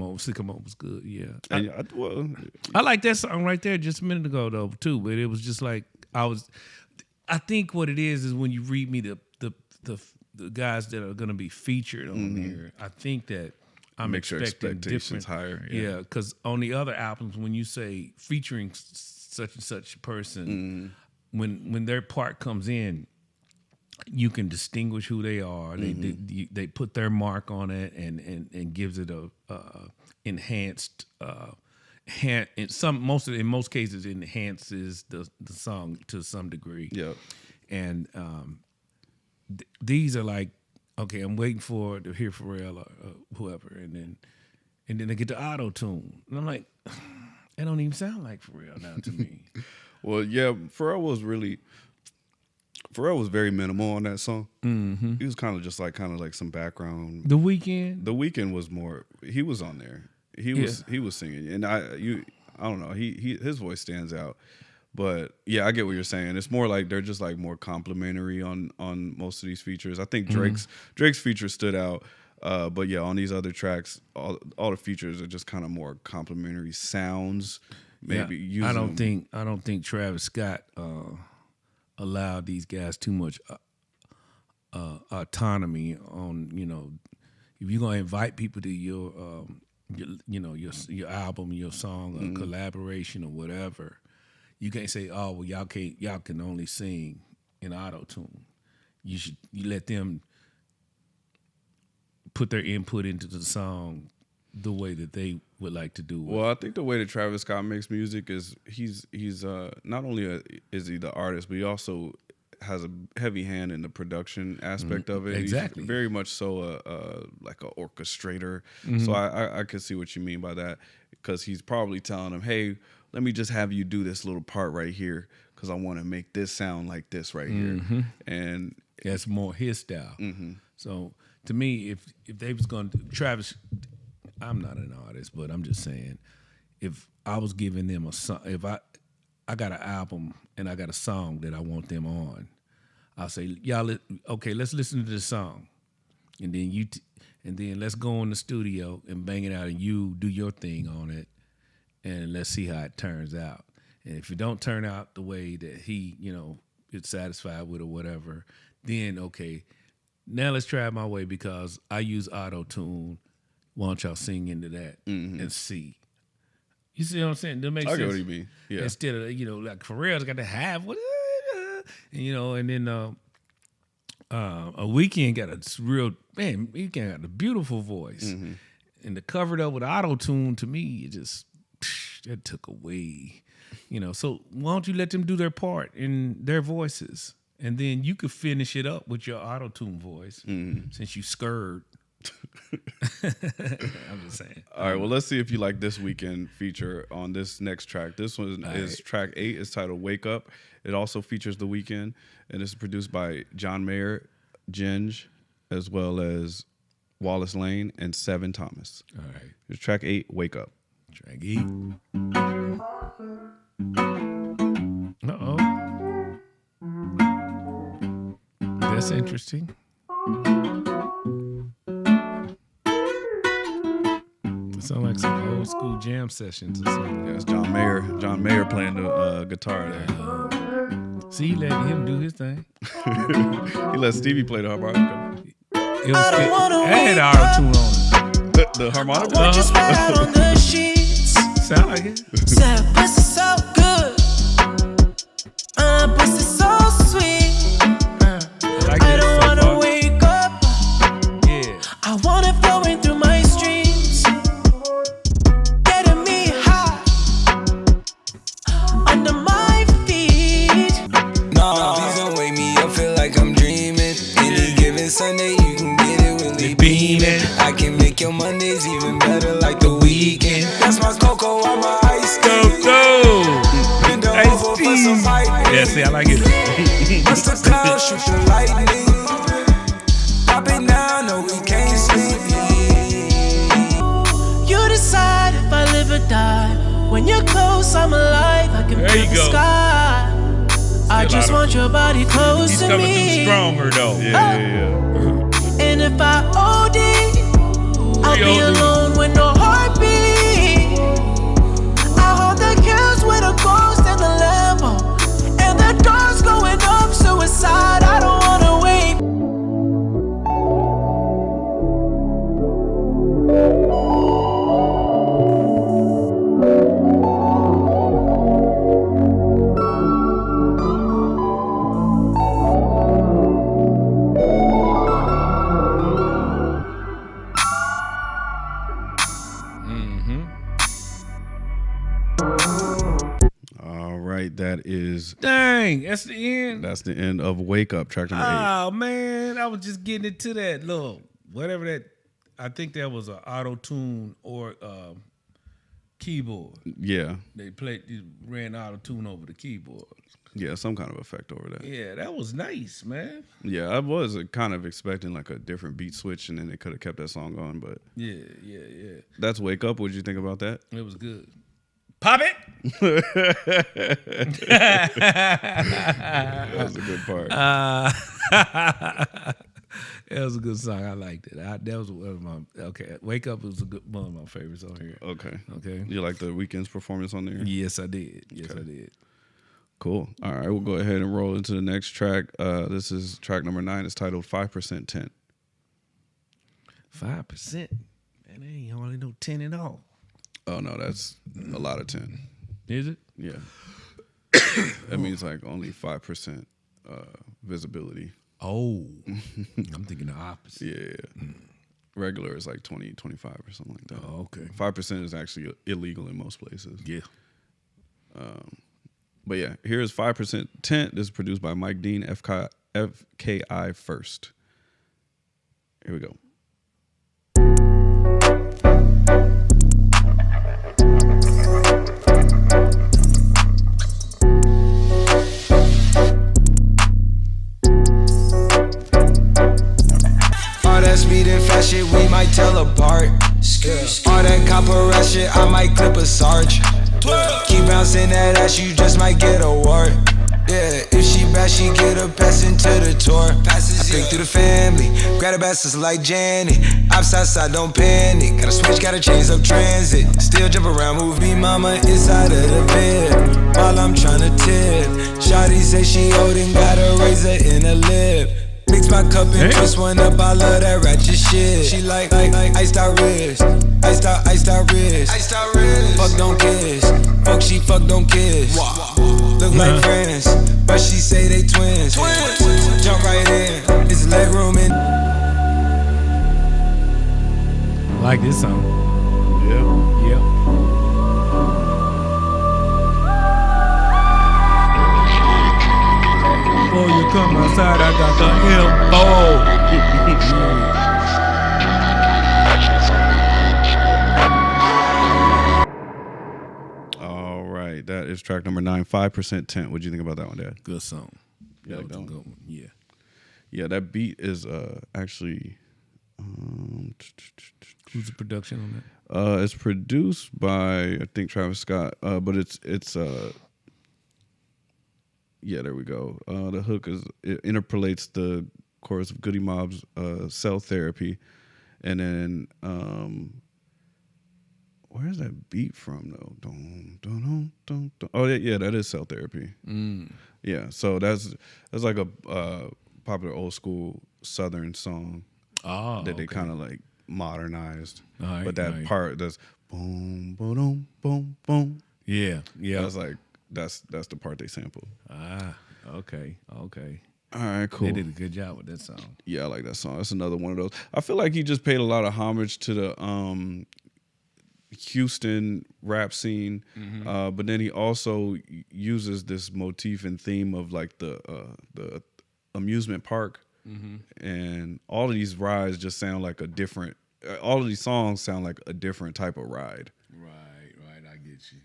Mode was good, yeah. And I like that song right there just a minute ago, though, too. But it was just like, I think what it is when you read me the guys that are going to be featured on here, I think that I'm Makes your expecting expectations different. higher. Yeah, because on the other albums, when you say featuring such and such person, when their part comes in, you can distinguish who they are. They put their mark on it and gives it a enhanced. In most cases, enhances the song to some degree. Yeah. And these are like, okay, I'm waiting to hear Pharrell or whoever, and then they get the auto tune, and I'm like, it don't even sound like Pharrell now to me. Well, yeah, Pharrell was very minimal on that song. Mm-hmm. He was kind of like some background. The Weeknd was more. He was on there. He was singing, and I don't know. His voice stands out. But yeah, I get what you're saying. It's more like they're just like more complimentary on most of these features. I think Drake's feature stood out. But yeah, on these other tracks, all the features are just kind of more complimentary sounds. Maybe I don't think Travis Scott allowed these guys too much autonomy on, if you're gonna invite people to your album, your song, or collaboration or whatever, you can't say, oh well, y'all can only sing in auto tune. You let them put their input into the song the way that they would like to do it. Well, I think the way that Travis Scott makes music is he's not only is he the artist, but he also has a heavy hand in the production aspect of it. Exactly. He's very much so like an orchestrator. So I could see what you mean by that, because he's probably telling him, hey, let me just have you do this little part right here because I want to make this sound like this right here. And that's more his style. So to me, if they was going to, Travis, I'm not an artist, but I'm just saying, if I was giving them a song, if I got an album and I got a song that I want them on, I'll say, y'all, okay, let's listen to this song, and then then let's go in the studio and bang it out, and you do your thing on it, and let's see how it turns out. And if it don't turn out the way that he, is satisfied with or whatever, then okay, now let's try it my way because I use auto tune. Why don't y'all sing into that and see? You see what I'm saying? That makes sense. I get what you mean. Yeah. Instead of, like Pharrell's got to have what, and then a Weeknd got a real, man, Weeknd got a beautiful voice. And the covered up with auto tune, to me, it just, that took away, So why don't you let them do their part in their voices? And then you could finish it up with your auto tune voice since you scared. I'm just saying. All right, well, let's see if you like this Weeknd feature on this next track. This one is track 8. It's titled Wake Up. It also features The Weeknd, and it's produced by John Mayer. Ginge, as well as Wallace Lane and Seven Thomas. All right. Here's track 8, Wake Up. Track 8. Uh-oh. That's interesting. It sounds like some old school jam sessions or something. Yeah, it's John Mayer. John Mayer playing the guitar there. See, let him do his thing. He let Stevie play the harmonica. It had auto-tune on it. The harmonica? Just spread out on the sheets. Sound like it. Said pussy so good. Pussy so sweet. Like I that don't so wanna far. wake up. Yeah. I want it flowing through my streams. Getting me high. Under my feet. Nah, please don't wake me up, feel like I'm dreaming. Any given Sunday, you can get it with me beaming. I can make your Mondays even better like the weekend. That's my cocoa on my ice. Bend over for some fighting. Yeah, see, I like it. Bust the clouds, shoot the lightning. Pop it now, no, we can't sleep. You decide if I live or die. When you're close, I'm alive. I can There feel you the go. sky. I just want your body close He's to coming me. through stronger, though. Yeah. And if I OD, I'll be Re-OD. alone with no heartbeat. I hold the kills with a ghost in the Lambo. And the door's going up, suicide. I don't wanna wait. All right, that is Dang, that's the end. that's the end of Wake Up, track number 8. Oh man, I was just getting into that little whatever that. I think that was an auto tune or keyboard. Yeah, They ran auto tune over the keyboard. yeah, some kind of effect over that. Yeah, that was nice, man. Yeah, I was kind of expecting like a different beat switch, and then they could have kept that song on, but Yeah. that's Wake Up. What did you think about that? It was good. Pop it. That was a good part. That was a good song. I liked it. That was one of my Wake Up was one of my favorites on here. Okay. Okay. You like the Weeknd's performance on there? Yes, I did. Yes, I did. Cool. All right, we'll go ahead and roll into the next track. This is track number 9. It's titled 5% Tint. 5%. Man, they ain't hardly no 10 at all. Oh no, that's a lot of 10. Is it? Yeah. That means like only 5% visibility. Oh. I'm thinking the opposite. Yeah. Regular is like 20, 25 or something like that. Oh, okay. 5% is actually illegal in most places. Yeah. But yeah, here's 5% Tint. This is produced by Mike Dean, FKI First. Here we go. All that speed and fast shit, we might tell apart. All that copper ass shit, I might clip a sarge. Keep bouncing that ass, you just might get a wart. Yeah, if she bad, she get a pass into the tour. I pick through the family, grab the bastards like Janet. Outside, don't panic. Gotta switch, gotta change up transit. Still jump around, move me, mama, inside of the bed. While I'm tryna tip. Shawty say she old and got a razor in her lip. Mix my cup and twist one up, I love that ratchet shit. She like iced out wrist, iced out wrist. Fuck don't kiss, fuck she fuck don't kiss. Look like friends, but she say they twins. Jump right in, it's leg room in. Like this song. Yeah. Yep. Before you come outside, I got the info. All right, that is track number 9, 5% Tint. What'd you think about that one, Dad? Good song. You like That was that a one? good one. Yeah. Yeah, that beat is actually. Who's the production on that? It's produced by I think Travis Scott, but it's yeah, there we go. The hook it interpolates the chorus of Goody Mob's Cell Therapy, and then where's that beat from though? Dun, dun, dun, dun, dun. Oh yeah, that is Cell Therapy. Yeah, so that's like a popular old school Southern song that they kind of like modernized. But that part that's boom, boom, boom, boom. Yeah. That's like that's the part they sampled. Okay. All right, cool. They did a good job with that song. Yeah, I like that song. That's another one of those. I feel like he just paid a lot of homage to the Houston rap scene, but then he also uses this motif and theme of like the amusement park, and all of these rides just sound like a different. All of these songs sound like a different type of ride. Right. I get you.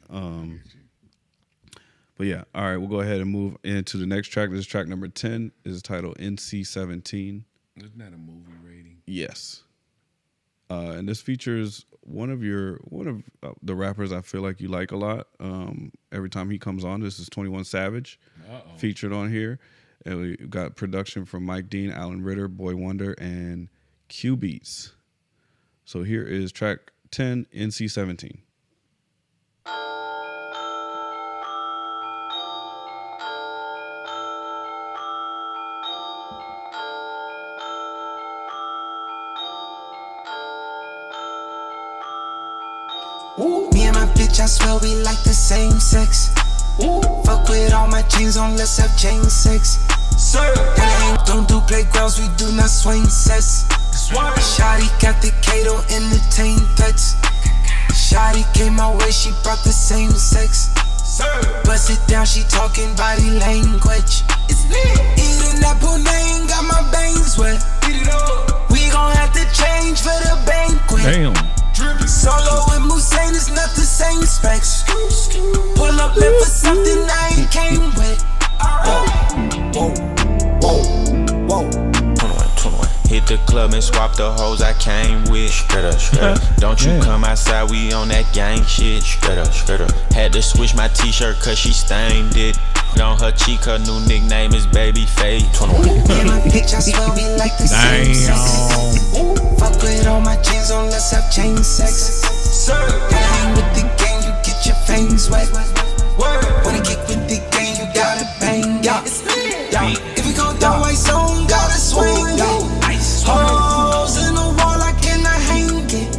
But yeah, all right, we'll go ahead and move into the next track. This is track number 10. Is titled NC-17. Isn't that a movie rating? Yes. And this features one of the rappers I feel like you like a lot. Every time he comes on, this is 21 Savage featured on here. And we got production from Mike Dean, Alan Ritter, Boy Wonder, and Q Beats. So here is track 10, NC-17. Me and my bitch, I swear we like the same sex. Fuck with all my chains on, let's have chain sex. Don't do playgrounds, we do not swing sets. Shawty got the Kato entertain threats. Shawty came my way, she brought the same sex. Bust it down, she talking body language. It's lit. Eating that pudding, got my bangs wet. We gon' have to change for the banquet. Damn. Solo and Musain is not the same specs. Pull up left for something I ain't came with. Whoa. 21. Hit the club and swap the hoes I came with. Straight up. Don't you come outside, we on that gang shit. Straight up. Had to switch my t-shirt cause she stained it. On her cheek, her new nickname is Babyface. 21. In my bitch, I swear we like the same sex. Fuck with all my chains on, let's have chain sex. Hang with the gang, you get your fangs wet. Wanna kick with the gang, you gotta bang. If we go down white zone, gotta swing it. Holes in the wall, I cannot hang it.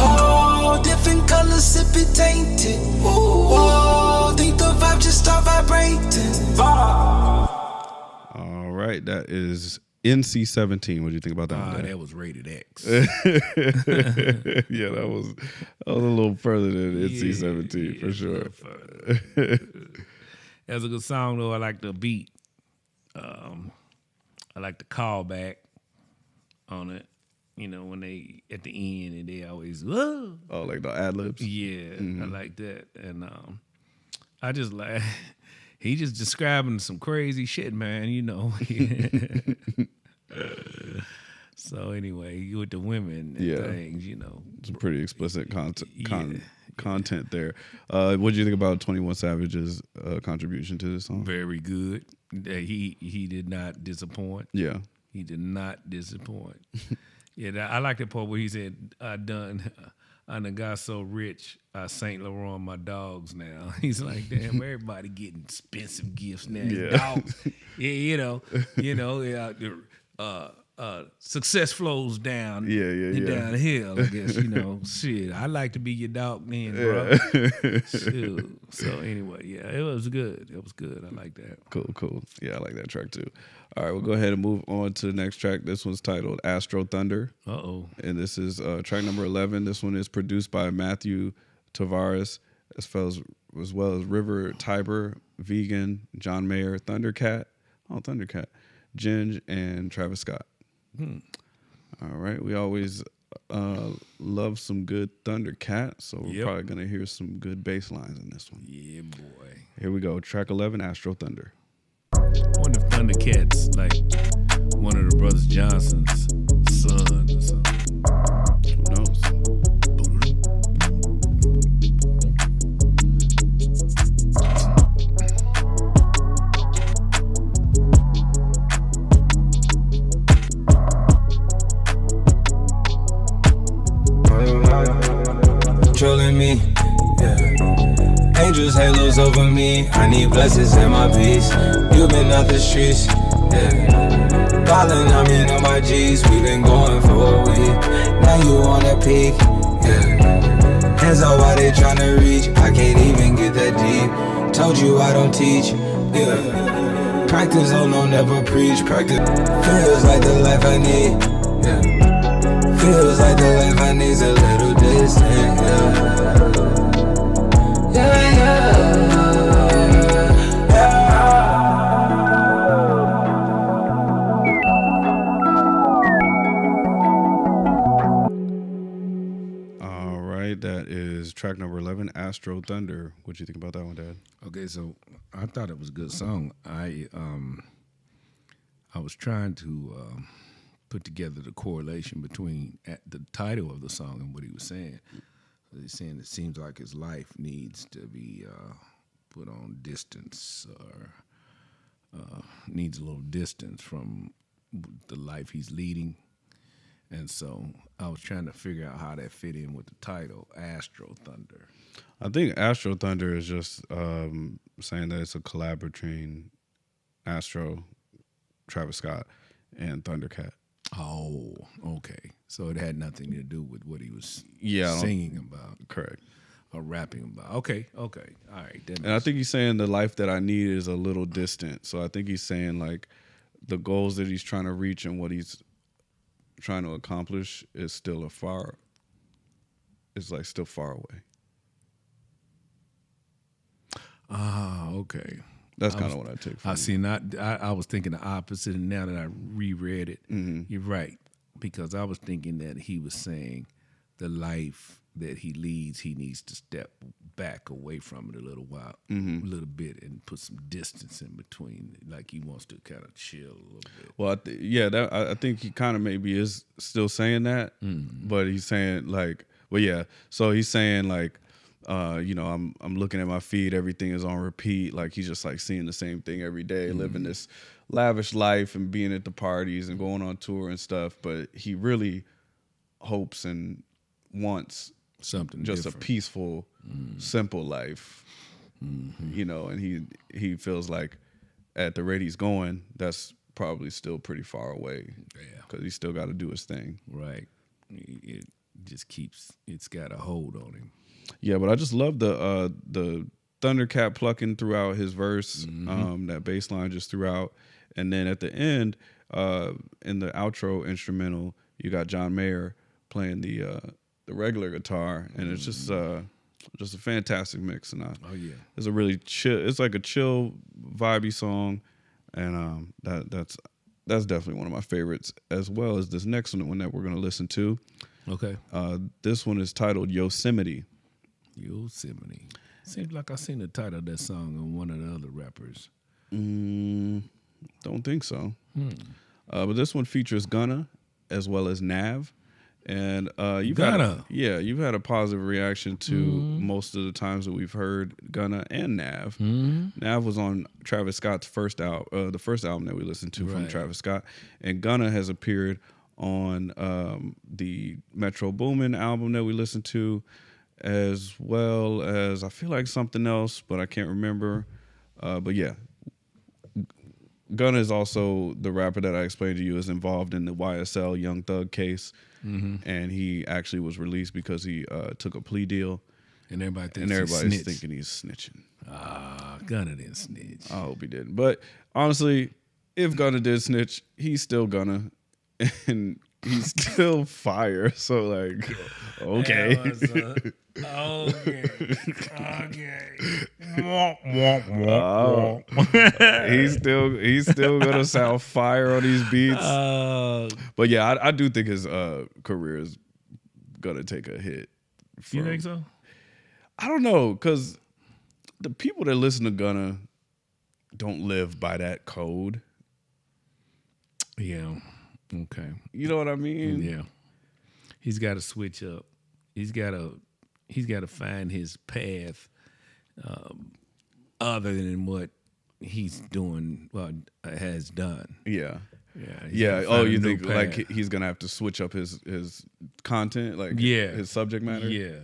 Oh, different colors, sip it tainted. Oh, think the vibe just start vibrating. All right, that is NC-17. What do you think about that one? That was rated X. Yeah, that was a little further than NC-17 for sure. That's a good song though. I like the beat. I like the callback on it. You know, when they at the end and they always whoa. Oh, like the ad libs. Yeah, I like that, and I just like he just describing some crazy shit, man. You know. So anyway, with the women and things, you know, some pretty explicit content there. What do you think about 21 Savage's contribution to this song? Very good. He did not disappoint. Yeah, he did not disappoint. Yeah, I like that part where he said, I done got so rich, I Saint Laurent my dogs now. He's like, damn, everybody getting expensive gifts now. Yeah. Dogs. Yeah, success flows down downhill, I guess, you know. Shit, I like to be your dog then, bro. Shoot. So anyway, yeah, it was good. It was good. I like that. Cool. Yeah, I like that track too. All right, we'll go ahead and move on to the next track. This one's titled Astro Thunder. And this is track number 11. This one is produced by Matthew Tavares, as well as River Tiber, Vegan, John Mayer, Thundercat, Ginge, and Travis Scott. All right, we always love some good Thundercat, so we're probably going to hear some good bass lines in this one. Yeah, boy. Here we go, track 11, Astro Thunder. wonder if Thundercats like one of the brothers Johnson's sons or something. Who knows? Controlling me, yeah. Angels, halos over me. I need blessings in my peace. You been out the streets, yeah. Ballin', I mean on my G's. We been going for a week. Now you on a peak, yeah. Hands out while they tryna reach. I can't even get that deep. Told you I don't teach, yeah. Practice, oh no, never preach. Practice feels like the life I need, yeah. Feels like the life I need's a little distant, yeah. Yeah, yeah, yeah. All right, that is track number 11, Astro Thunder. What do you think about that one, Dad? Okay, so I thought it was a good song. I was trying to put together the correlation between the title of the song and what he was saying. He's saying it seems like his life needs to be put on distance or needs a little distance from the life he's leading. And so I was trying to figure out how that fit in with the title, Astro Thunder. I think Astro Thunder is just saying that it's a collab between Astro, Travis Scott, and Thundercat. Oh, okay. So it had nothing to do with what he was singing about. Correct. Or rapping about. Okay. All right. And I think he's saying the life that I need is a little distant. So I think he's saying like the goals that he's trying to reach and what he's trying to accomplish is still still far away. Okay. That's kind of what I took from I see. I was thinking the opposite, and now that I reread it, you're right. Because I was thinking that he was saying the life that he leads, he needs to step back away from it a little while, a little bit, and put some distance in between. Like he wants to kind of chill a little bit. Well, I think he kind of maybe is still saying that, but he's saying like, well, yeah. So he's saying like, I'm looking at my feed, everything is on repeat. Like he's just like seeing the same thing every day, living this lavish life and being at the parties and going on tour and stuff. But he really hopes and wants something just different. A peaceful, simple life, and he feels like at the rate he's going, that's probably still pretty far away. Yeah, because he's still got to do his thing. Right. It just it's got a hold on him. Yeah, but I just love the Thundercat plucking throughout his verse, that bass line just throughout. And then at the end, in the outro instrumental, you got John Mayer playing the regular guitar, and it's just a fantastic mix. And it's a really chill. It's like a chill, vibey song, and that's definitely one of my favorites, as well as this next one that we're gonna listen to. Okay. This one is titled Yosemite. Yosemite. Seems like I seen the title of that song on one of the other rappers. Don't think so. But this one features Gunna as well as Nav. And you've had a positive reaction to most of the times that we've heard Gunna and Nav. Nav was on Travis Scott's first album, the first album that we listened to from Travis Scott, and Gunna has appeared on the Metro Boomin album that we listened to, as well as I feel like something else, but I can't remember. But yeah, Gunna is also the rapper that I explained to you is involved in the YSL Young Thug case. And he actually was released because he took a plea deal. And everybody's thinking he's snitching. Gunna didn't snitch. I hope he didn't. But honestly, if Gunna did snitch, he's still Gunna. And he's still fire. So like, okay. He's still gonna sound fire on these beats. But yeah, I do think his career is gonna take a hit. You think so? I don't know, because the people that listen to Gunna, don't live by that code. Yeah. Okay. You know what I mean? Yeah. He's got to switch up. He's got to find his path other than what he's doing, has done. Yeah. Yeah. Oh, you think like he's gonna have to switch up his content, like his subject matter? Yeah.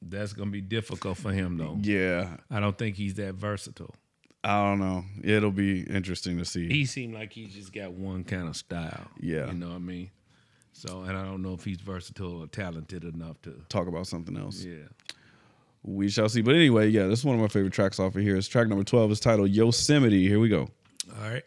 That's gonna be difficult for him though. Yeah. I don't think he's that versatile. I don't know. It'll be interesting to see. He seemed like he just got one kind of style. Yeah. You know what I mean? So, and I don't know if he's versatile or talented enough to talk about something else. Yeah. We shall see. But anyway, yeah, this is one of my favorite tracks off of here. It's track number 12. It's titled Yosemite. Here we go. All right.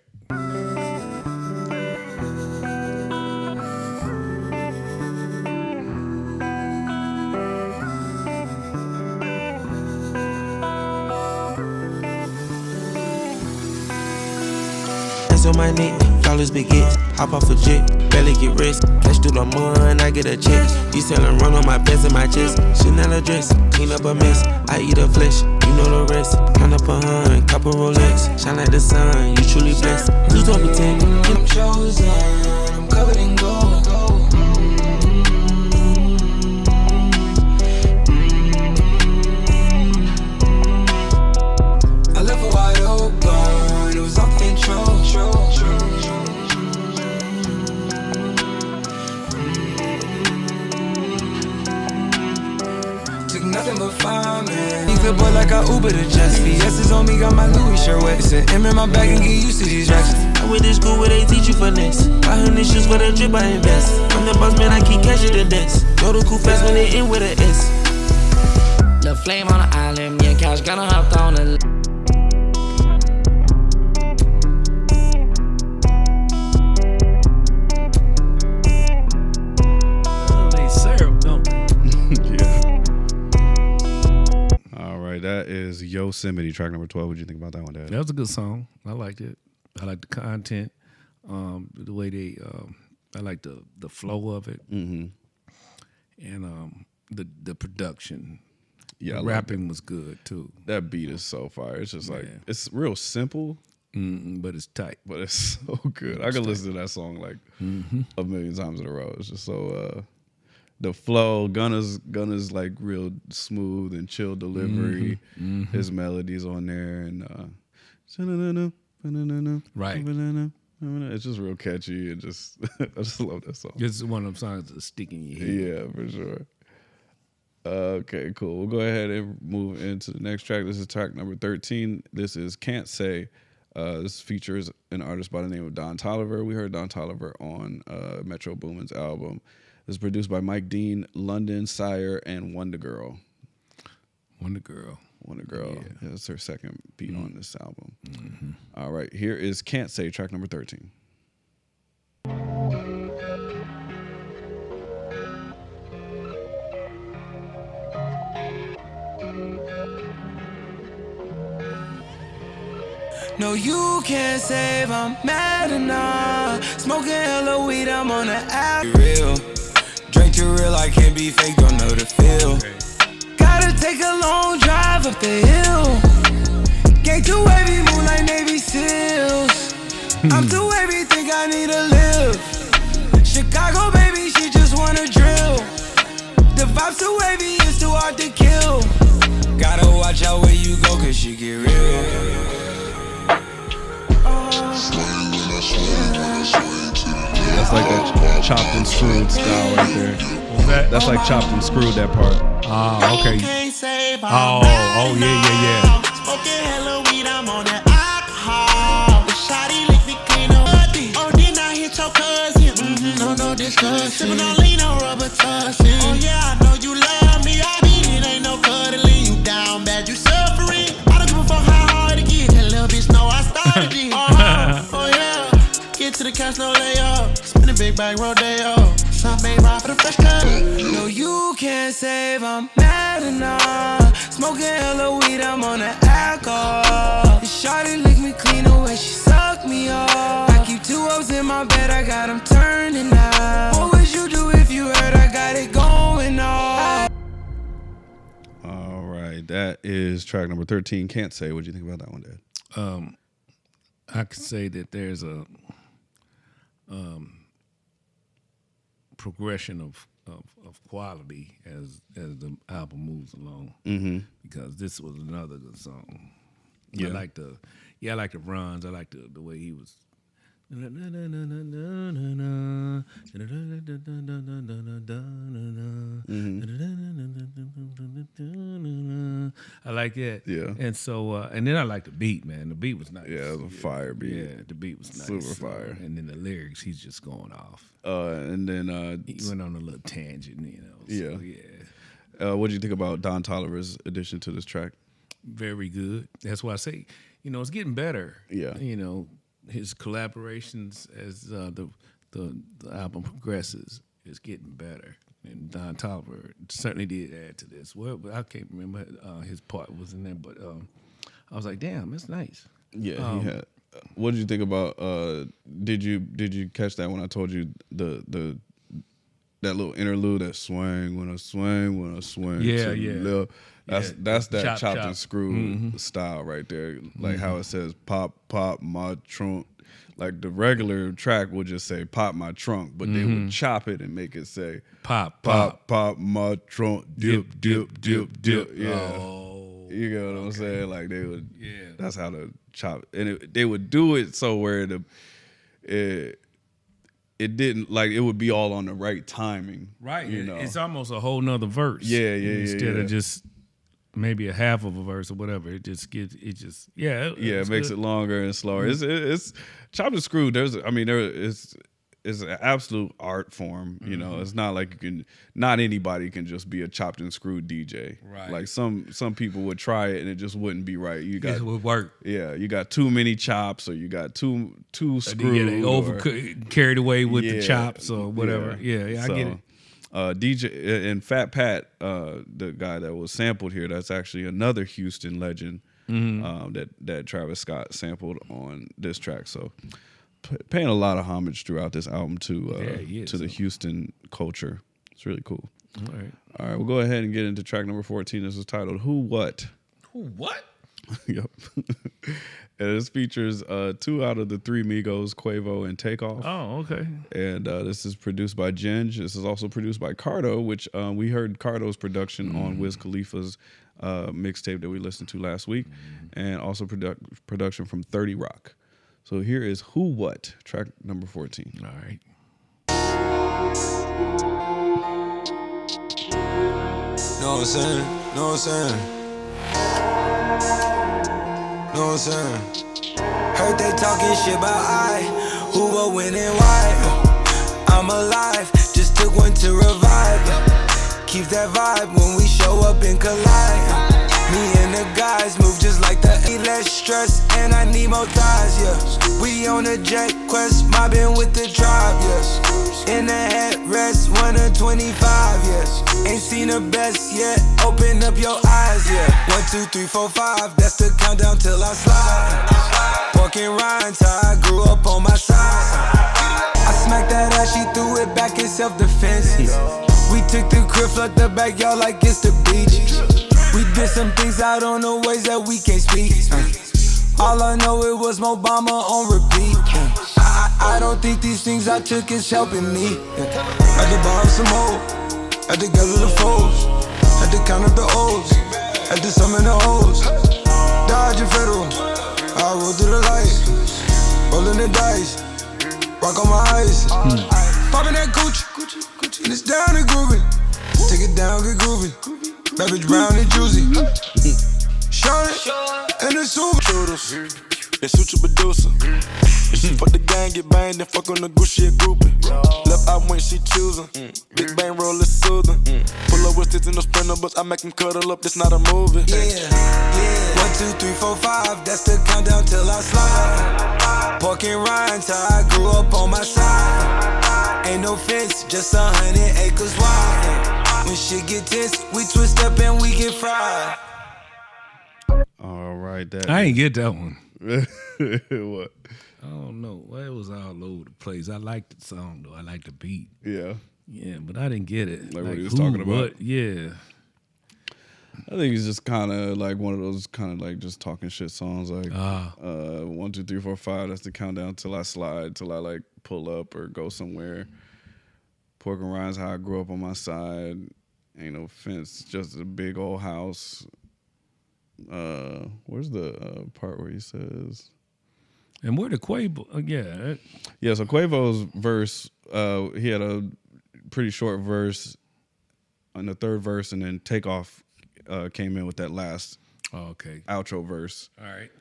On my neck, flawless big hits. Hop off a jet, barely get rest. Cash through the mud, I get a check. You sellin' run on my pants and my chest. Chanel a dress, clean up a mess. I eat her flesh, you know the rest. Count up a hun, copper Rolex. Shine like the sun, you truly blessed. Who's over 10? I'm chosen, I'm covered in gold. I left a wide open, it was off control. Nothing but fine, man. He's the boy like I Uber to Jess. VS's on me, got my Louis shirt wet. It's an M in my bag and get used to these racks. I went to school where they teach you finesse. 500 shoes for the drip I invest. I'm the boss man, I keep cashing the debts. Know the cool fast when they in with a S. The flame on the island, me and Cash gonna hop on the. That is Yosemite, track number 12. What did you think about that one, Dad? That was a good song. I liked it. I liked the content, the way they. I liked the flow of it, and the production. Yeah, the rapping was good too. That beat is so fire. It's just like it's real simple, but it's tight. But it's so good. I could listen to that song like a million times in a row. It's just so. The flow, Gunna's like real smooth and chill delivery. His melodies on there and right. It's just real catchy and just I just love that song. It's one of them songs that stick in your head. Yeah, for sure. Okay, cool. We'll go ahead and move into the next track. This is track number 13. This is Can't Say. This features an artist by the name of Don Toliver. We heard Don Toliver on Metro Boomin's album. It's produced by Mike Dean, London, Sire, and Wonder Girl. Wonder Girl. Yeah, that's her second beat on this album. All right, here is Can't Say, track number 13. No, you can't save, I'm mad enough. Smoking hella weed, I'm on the app. Real. Drink too real, I can't be fake, don't know the feel. Gotta take a long drive up the hill. Gang too wavy, move like Navy SEALs. I'm too wavy, think I need to live. Chicago, baby, she just wanna drill. The vibes too wavy, it's too hard to kill. Gotta watch out where you go, cause she get real. That's like a chopped and screwed style right there. That's like chopped and screwed, that part. Oh, okay. Oh, yeah. Smoking hella weed, I'm on that alcohol. The shawty lick me clean up. Oh, then I hit your cousin. No discussion. Sipping on lean on rubber tussin'. Oh, yeah, I know you love me. I mean, it ain't no cuddling. You down bad, you suffering. I don't give a fuck how hard it gets. That little bitch know I started it. Oh, yeah. Get to the cash, no layup. Spin a big bag, rodeo. Some baby ride for the fresh cut. No, you can't save, I'm mad enough. Smoking hella weed, I'm on the alcohol. Shawty lick me clean away, she suck me off. I keep 2 O's in my bed, I got them turning out. What would you do if you heard I got it going on? All right, that is track number 13, Can't Say. What do you think about that one, Dad? I could say that there's a progression of quality as the album moves along. Because this was another good song. I like the runs. I like the way he was. I like that. Yeah. And so, and then I like the beat, man. The beat was nice. Yeah, it was a fire beat. Yeah, the beat was nice. Super fire. And then the lyrics, he's just going off. And then he went on a little tangent, you know. Yeah. So, yeah. What do you think about Don Toliver's addition to this track? Very good. That's why I say, it's getting better. Yeah. His collaborations as the album progresses is getting better. And Don Toliver certainly did add to this. Well, but I can't remember his part was in there, but I was like, damn, that's nice. Yeah, he had. What did you think about? Did you catch that when I told you the that little interlude, that swing when I swing Yeah, to yeah. the left? That's that chopped chop. and screwed style right there. Like how it says pop my trunk. Like the regular track would just say pop my trunk, but they would chop it and make it say pop my trunk, dip. Yeah. Oh, you know what I'm saying? Like they would. Yeah. That's how to chop it. And they would do it so where it didn't, like, it would be all on the right timing. right. You know. It's almost a whole nother verse. Yeah. Instead of just maybe a half of a verse or whatever, it makes it longer and slower. It's chopped and screwed. It's an absolute art form. You know, it's not like not anybody can just be a chopped and screwed DJ. Right. Like some people would try it and it just wouldn't be right. It would work. Yeah, you got too many chops, or you got too screwed. They carried away with the chops or whatever. Yeah, I get it. DJ and Fat Pat, the guy that was sampled here, that's actually another Houston legend that Travis Scott sampled on this track. So paying a lot of homage throughout this album to the Houston culture. It's really cool. All right, we'll go ahead and get into track number 14. This is titled Who What? Who What? Yep. And this features 2 out of the 3 Migos, Quavo and Takeoff. Oh, okay. And this is produced by Ginge. This is also produced by Cardo, which we heard Cardo's production on Wiz Khalifa's mixtape that we listened to last week, and also production from 30 Rock. So here is Who What, track number 14. All right. Know what I'm saying? Know what I'm saying? Heard they talking shit about who will win and why. I'm alive, just took one to revive. Keep that vibe when we show up and collide. Me and the guys move just like the less stress and I need more thighs, yeah. We on a jet quest, mobbing with the tribe, yes. In the headrest, 1 of 25, yes. Ain't seen the best yet, open up your eyes, yeah. 1, 2, 3, 4, 5, that's the countdown till I slide. Walking Ryan's how I grew up on my side. I smacked that ass, she threw it back in self-defense. We took the crib, flood the backyard like it's the beach. We did some things out on the ways that we can't speak. All I know it was Obama on repeat. I don't think these things I took is helping me. Had to borrow some more, had to gather the foes, had to count up the O's, had to summon the O's. Dodge and federal, I roll through the light, rolling the dice, rock on my ice. Popping that Gucci, and it's down and groovy. Take it down, get groovy. Beverage brown and juicy. Shorty, and the super shooters. They suit your producer. If she fuck the gang, get banged, then fuck on the Gucci and groupie. Left eye when she choosing. Big bang roll is soothing. Pull up with sticks in the sprinter, but I make them cuddle up, this not a movie. Yeah. 1, 2, 3, 4, 5, that's the countdown till I slide. Pork and Ryan's how I grew up on my side. Ain't no fence, just 100 acres wide. When shit get tense, we twist up and we get fried. All right, I ain't get that one. What? I don't know. Well, it was all over the place. I liked the song though. I liked the beat. Yeah. Yeah, but I didn't get it. Like what he was talking about? What? Yeah. I think it's just kind of like one of those kind of like just talking shit songs. Like 1, 2, 3, 4, 5. That's the countdown till I slide, till I like pull up or go somewhere. Pork and Rinds, how I grew up on my side. Ain't no fence, just a big old house. Where's the part where he says? And where the Quavo? Yeah. So Quavo's verse, he had a pretty short verse on the third verse, and then Takeoff came in with that last outro verse. All right.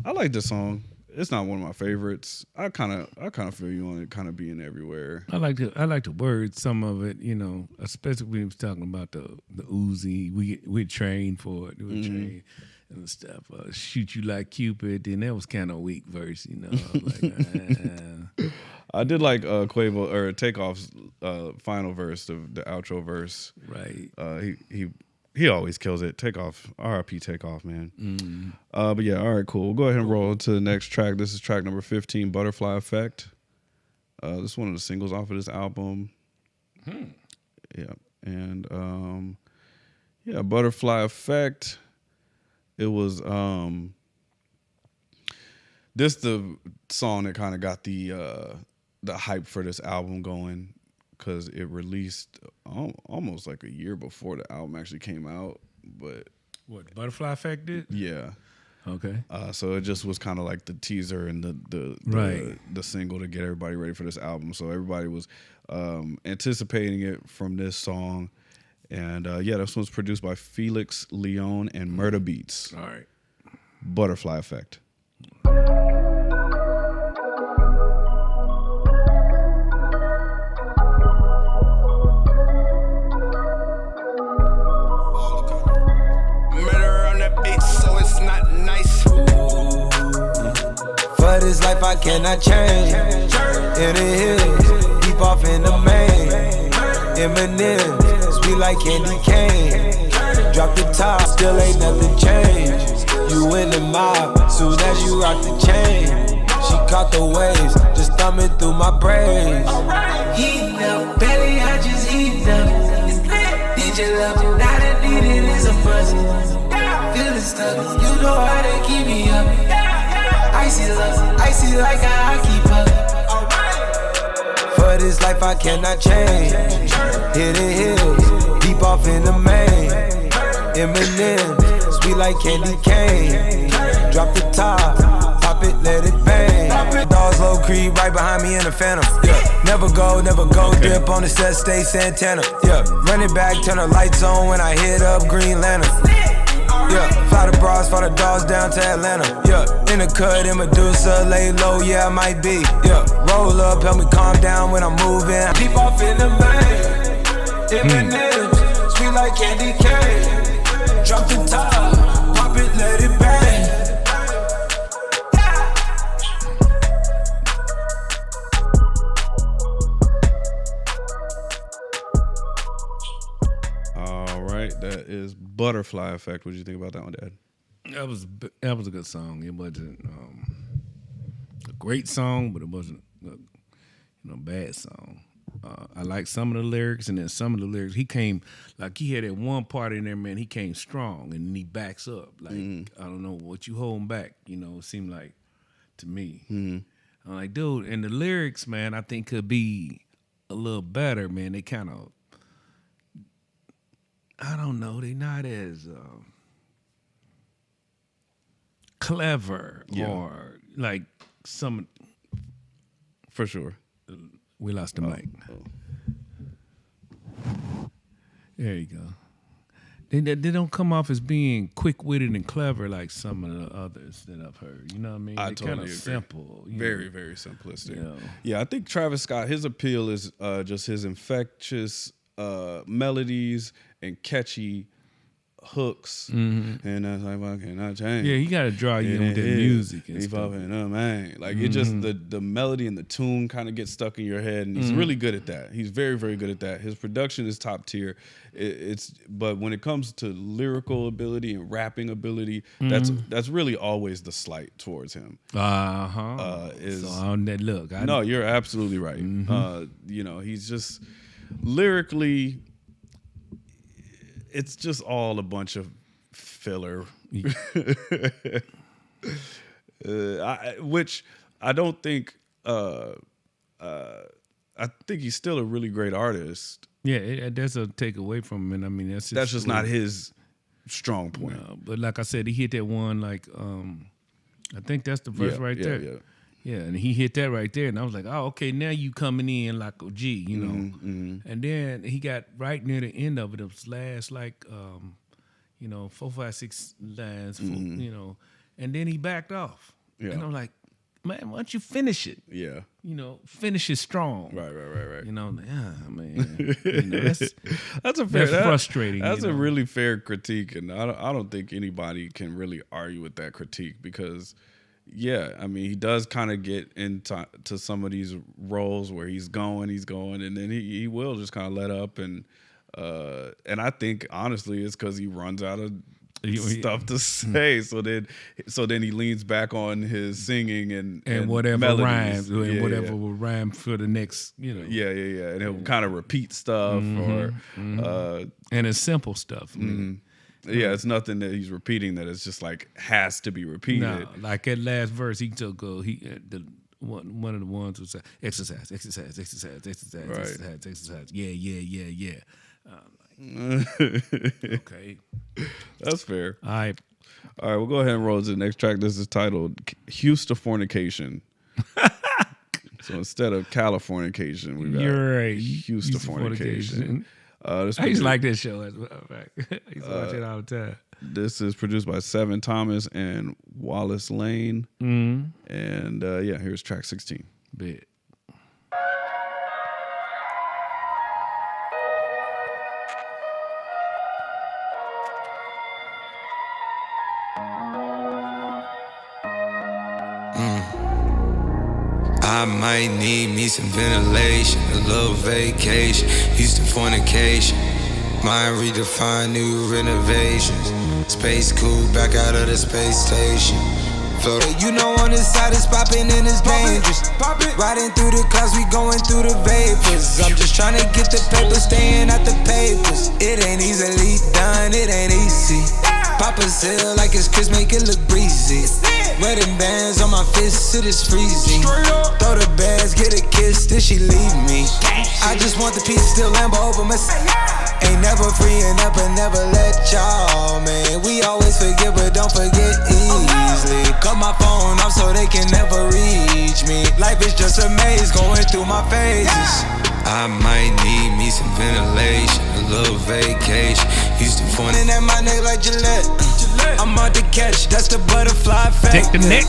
I like this song. It's not one of my favorites. I kind of feel you on it, kind of being everywhere. I like the words, some of it, especially when he was talking about the Uzi. We trained for it. We trained and stuff. Shoot you like Cupid. And that was kind of a weak verse, I did like Quavo or Takeoff's final verse, the outro verse. Right. He always kills it. Takeoff, R.I.P. Takeoff, man. But yeah, all right, cool. We'll go ahead and roll to the next track. This is track number 15, Butterfly Effect. This is one of the singles off of this album. Yeah, and Butterfly Effect. It was this the song that kind of got the hype for this album going, because it released almost like a year before the album actually came out. But what, Butterfly Effect did? Yeah. Okay. So it just was kind of like the teaser and the single to get everybody ready for this album. So everybody was anticipating it from this song. And this one's produced by Felix Leon and Murda Beats. All right. Butterfly Effect. For this life I cannot change. In the hills, deep off in the main. Eminem, sweet like candy cane. Drop the top, still ain't nothing changed. You in the mob, soon as you rock the chain. She caught the waves, just thumbing through my braids. Heating up, belly, I just heating up. Need your love, now that needed is a buzz. Feeling stuck, you know how they keep me up. Icy love, icy like a hockey puck. For this life I cannot change. Hidden hills, deep off in the main. Eminem, sweet like candy cane. Drop the top, pop it, let it bang. Dogs low creep right behind me in the Phantom. Yeah, never go, dip on the set, stay Santana. Yeah, run it back, turn the lights on when I hit up Green Lantern. Yeah, fly the bras, fly the dogs down to Atlanta. Yeah, in the cut, in Medusa, lay low, yeah, I might be. Yeah, roll up, help me calm down when I'm moving. Deep off in the main. Eminem, sweet like candy cane. Drop the top, pop it, let it bang. All right, that is Butterfly Effect. What did you think about that one, Dad? That was a good song. It wasn't a great song, but it wasn't a bad song. I like some of the lyrics, and then some of the lyrics he had that one part in there, man. He came strong, and then he backs up. Like I don't know what you holding back. It seemed like to me. I'm like, dude, and the lyrics, man, I think could be a little better, man. They kind of, I don't know, they not as clever or like some. For sure. We lost the mic. There you go. They don't come off as being quick-witted and clever like some of the others that I've heard. You know what I mean? I They're totally kind of agree. simple. Very, very simplistic. Yeah. Yeah, I think Travis Scott, his appeal is just his infectious melodies and catchy hooks. And that's like, why can't I change? Yeah, he got to draw you in with the music and stuff. Like it just the melody and the tune kind of gets stuck in your head, and he's really good at that. He's very, very good at that. His production is top tier. But when it comes to lyrical ability and rapping ability, that's really always the slight towards him. So on that look, No, you're absolutely right. He's just lyrically, it's just all a bunch of filler, which I don't think. I think he's still a really great artist. Yeah, that's a take away from him. And I mean, that's just not his strong point. No, but like I said, he hit that one like I think that's the verse right there. Yeah, and he hit that right there, and I was like, oh, okay, now you coming in like a G, you know. Mm-hmm. And then he got right near the end of it. It was last like 4, 5, 6 lines, you know, and then he backed off. Yeah. And I'm like, man, why don't you finish it? Yeah. You know, finish it strong. Right. You know, man. You know, that's a fair, that's frustrating. That's a really fair critique, and I don't think anybody can really argue with that critique because, yeah, I mean, he does kind of get into some of these roles where he's going, and then he will just kind of let up, and I think honestly it's because he runs out of stuff to say, so then he leans back on his singing and whatever melodies. Rhymes and whatever will rhyme for the next, you know. Yeah, and he'll kind of repeat stuff or and it's simple stuff. Yeah, it's nothing that he's repeating that it's just like has to be repeated. No, like that last verse, he took one of the ones was exercise. Yeah. Okay, that's fair. All right, we'll go ahead and roll to the next track. This is titled "HOUSTIFORNICATION." So instead of Californication, we got HOUSTIFORNICATIon. I used to like this show as well. I used to watch it all the time. This is produced by Sevin Thomas and Wallace Lane. And here's track 16. Bet. I might need me some ventilation, a little vacation, Houston-fornication. Mind redefine new renovations. Space cool, back out of the space station. You know on this side it's popping and it's dangerous. Riding through the clouds, we going through the vapors. I'm just trying to get the paper, staying at the papers. It ain't easily done, it ain't easy. Pop a sale like it's Chris, make it look breezy. Wedding bands on my fists, it is freezing. Throw the bags, get a kiss, then she leave me. I just want the piece, still Lambo over my ain't never freeing up and never let y'all, man. We always forget, but don't forget easily. Cut my phone off so they can never reach me. Life is just a maze going through my phases. I might need me some ventilation, a little vacation. Houston pointing at my neck like Gillette. I'm on the catch, that's the butterfly effect. Take the neck.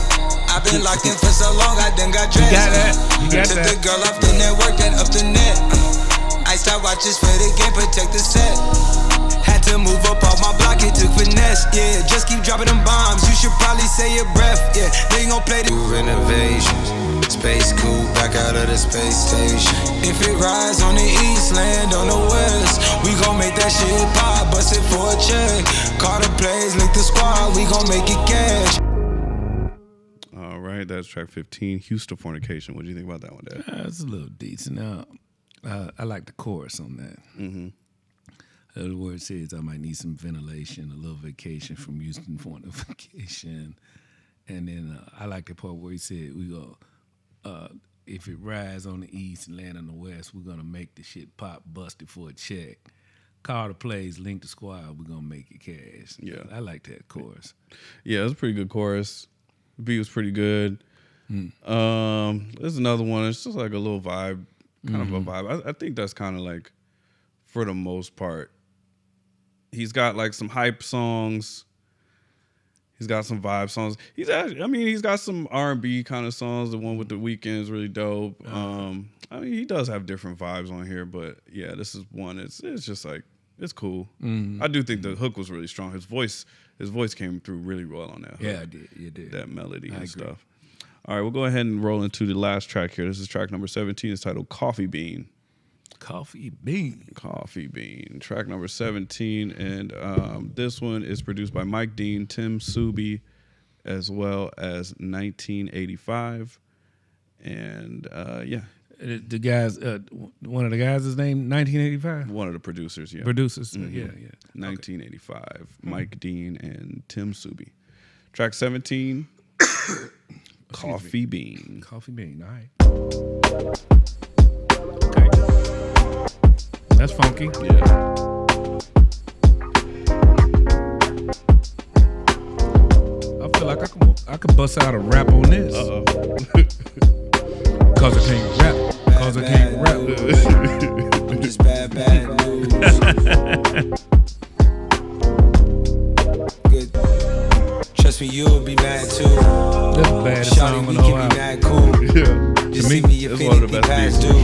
I've been locked in for so long, I done got dressed. You got that. Took the girl off the network, then up the net. I start watches for the game, protect the set. Had to move up off my block, it took finesse. Yeah, just keep dropping them bombs, you should probably say your breath. Yeah, they gon' play the renovations. Space cool, back out of the space station. If it rides on the east, land on the west, we gon' make that shit pop, bust it for a check. Call the plays, link the squad, we gon' make it cash. All right, that's track 15, HOUSTIFORNICATIon. What do you think about that one, Dad? It's a little decent. Now, I like the chorus on that. The word says, I might need some ventilation, a little vacation from Houston-fornication. And then I like the part where he said, we go, if it rides on the east and land on the west, we're going to make the shit pop, bust it for a check. Call the plays, link the squad, we're going to make it cash. Yeah. I like that chorus. Yeah, it was a pretty good chorus. The beat was pretty good. There's another one. It's just like a little vibe, kind of a vibe. I think that's kind of like, for the most part, he's got like some hype songs. He's got some vibe songs. He's got some R&B kind of songs. The one with The Weeknd is really dope. He does have different vibes on here, but yeah, this is one. It's just like, it's cool. I do think the hook was really strong. His voice came through really well on that hook. Yeah, it did. That melody and stuff. All right, we'll go ahead and roll into the last track here. This is track number 17. It's titled Coffee Bean. Coffee Bean. Track number 17. And this one is produced by Mike Dean, Tim Subi, as well as 1985. And The guys, one of the guys is named 1985. One of the producers, yeah. Producers, yeah. 1985. Okay. Mike Dean and Tim Subi. Track 17, Coffee Bean. Coffee Bean, all right. Okay. That's funky. Yeah. I feel like I could bust out a rap on this. Cause I can't rap. Cause I can't rap. I'm just bad news. Good. Trust me, you'll be mad too. That's the baddest song we in the whole can be album. mad cool. Yeah. Just see me, your Infinity past due.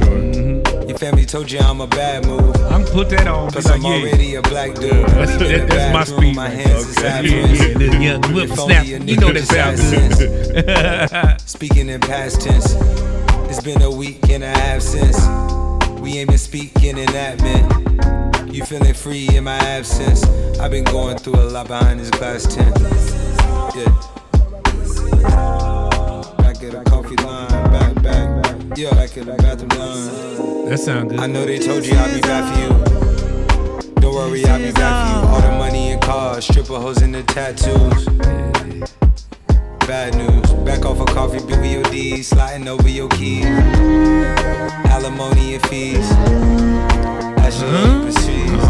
Your family told you I'm a bad move. I can put that on. Plus I'm already a black dude. That's my speed. My hands inside yeah, whip snap. You know that sound good. Speaking in past tense. It's been a week and a half since we ain't been speaking in that man. You feeling free in my absence. I've been going through a lot behind this glass tent. Yeah. Back at the coffee line, back. Yeah, back at the bathroom line. That sound good. I know they told you I'll be back for you. Don't worry, I'll be back for you. All the money in cars, stripper hoes in the tattoos. Bad news, back off a coffee, BBOD, sliding over your keys. Alimony and fees. That's your proceeds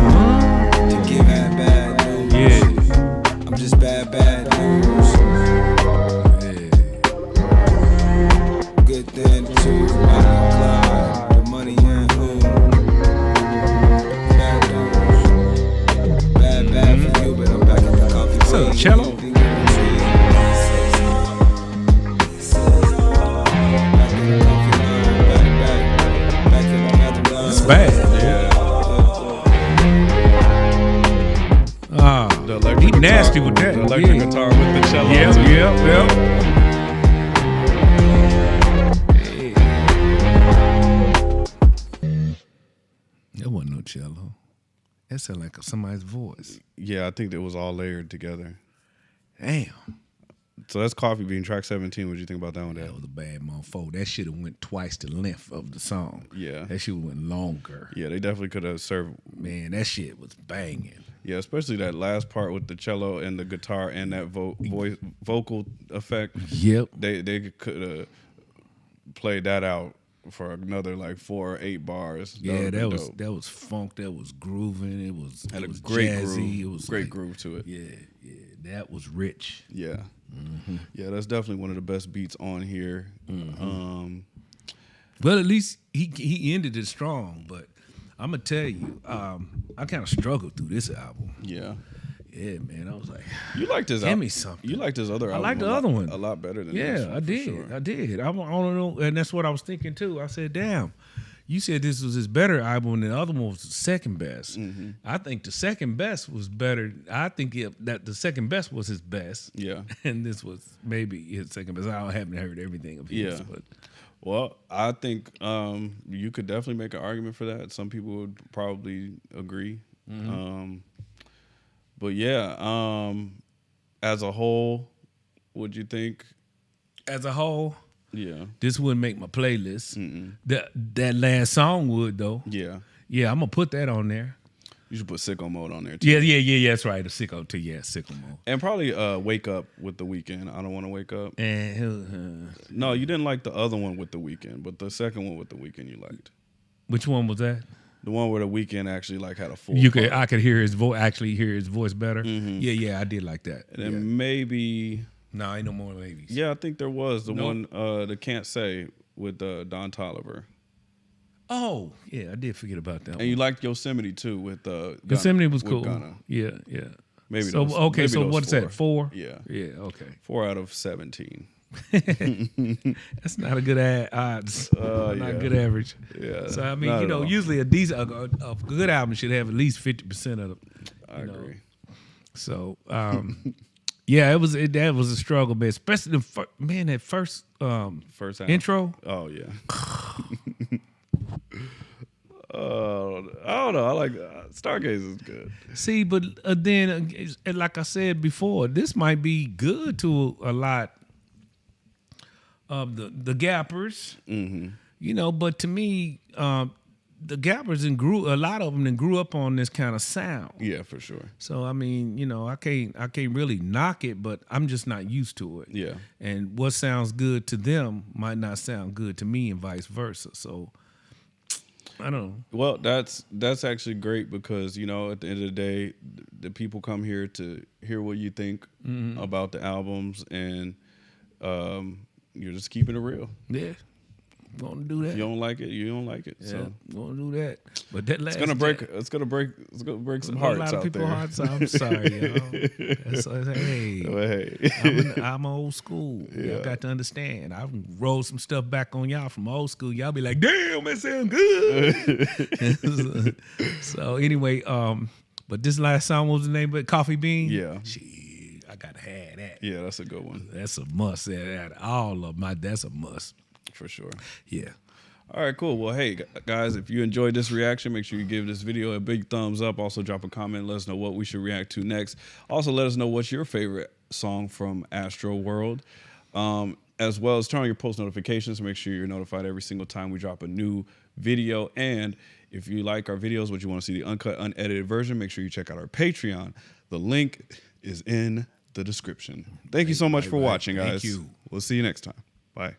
to give that bad news. Yeah. I'm just bad news. Good then too. Money and Clyde, the money and who? Bad news. Bad for you, but I'm back at the coffee. What's up, cello? Bad. Yeah. He nasty with that. The electric guitar with the cello. Yep. That wasn't no cello. That sounded like somebody's voice. Yeah, I think it was all layered together. Damn. So that's Coffee Bean, track 17. What do you think about that one, Dad? That was a bad motherfucker. That shit have went twice the length of the song. Yeah. That shit went longer. Yeah, they definitely could have served. Man, that shit was banging. Yeah, especially that last part with the cello and the guitar and that vocal effect. Yep. They could have played that out for another like 4 or 8 bars. That was funk. That was grooving. It was great jazzy. groove. It was great groove to it. Yeah. That was rich. Yeah. Yeah, that's definitely one of the best beats on here. Well, at least he ended it strong, but I'm gonna tell you, I kind of struggled through this album. Yeah. Yeah, man. I was like, you liked his give me something. You liked his other album. I liked the other one a lot better than this one. Yeah, I did. Sure. I did. I don't know, and that's what I was thinking too. I said, damn. You said this was his better album, and the other one was the second best. Mm-hmm. I think the second best was better. I think that the second best was his best. Yeah. And this was maybe his second best. I haven't heard everything of his. Yeah. But. Well, I think you could definitely make an argument for that. Some people would probably agree. Mm-hmm. But yeah, as a whole, what'd you think? As a whole, yeah, this wouldn't make my playlist. That last song would though. Yeah, I'm gonna put that on there. You should put Sicko Mode on there too. Yeah. That's right. The Sicko too. Yeah, Sicko Mode. And probably Wake Up with The Weeknd. I Don't Want to Wake Up. And no, you didn't like the other one with The Weeknd, but the second one with The Weeknd you liked. Which one was that? The one where The Weeknd actually like had a full. I could hear his voice. Actually, hear his voice better. Mm-hmm. Yeah, I did like that. And then maybe. No, ain't no more ladies. Yeah, I think there was the one the Can't Say with Don Toliver. Oh, yeah, I did forget about that. And one. you liked Yosemite too with Yosemite was cool. Gunna. Yeah. Maybe so. Those, okay, maybe so those what's 4. that? 4? Yeah. Okay. 4 out of 17. That's not a good odds. Not good average. Yeah. So I mean, usually a good album should have at least 50% of the. I agree. So, yeah, that was a struggle, man. Especially that first intro. Oh yeah. I don't know. I like Stargaze is good. See, but then, like I said before, this might be good to a lot of the gappers. Mm-hmm. But to me, the Gappers a lot of them grew up on this kind of sound. Yeah, for sure. So I mean, I can't really knock it, but I'm just not used to it. Yeah. And what sounds good to them might not sound good to me, and vice versa. So I don't know. Well, that's actually great because at the end of the day, the people come here to hear what you think about the albums, and you're just keeping it real. Yeah. Gonna do that. If you don't like it, you don't like it. Yeah, so gonna do that. But that last it's gonna break some hearts out there. A lot of people's hearts. I'm sorry, y'all. Hey, I'm old school. Yeah. Y'all got to understand. I roll some stuff back on y'all from old school. Y'all be like, damn, that sound good. So anyway, but this last song, what was the name of it? Coffee Bean? Yeah. Shit, I gotta have that. Yeah, that's a good one. That's a must. All of my, that's a must. For sure. Yeah. All right, cool. Well, hey, guys, if you enjoyed this reaction, make sure you give this video a big thumbs up. Also, drop a comment. Let us know what we should react to next. Also, let us know what's your favorite song from Astroworld. As well as turn on your post notifications. Make sure you're notified every single time we drop a new video. And if you like our videos, but you want to see the uncut, unedited version, make sure you check out our Patreon. The link is in the description. Thank you so much for watching, guys. Thank you. We'll see you next time. Bye.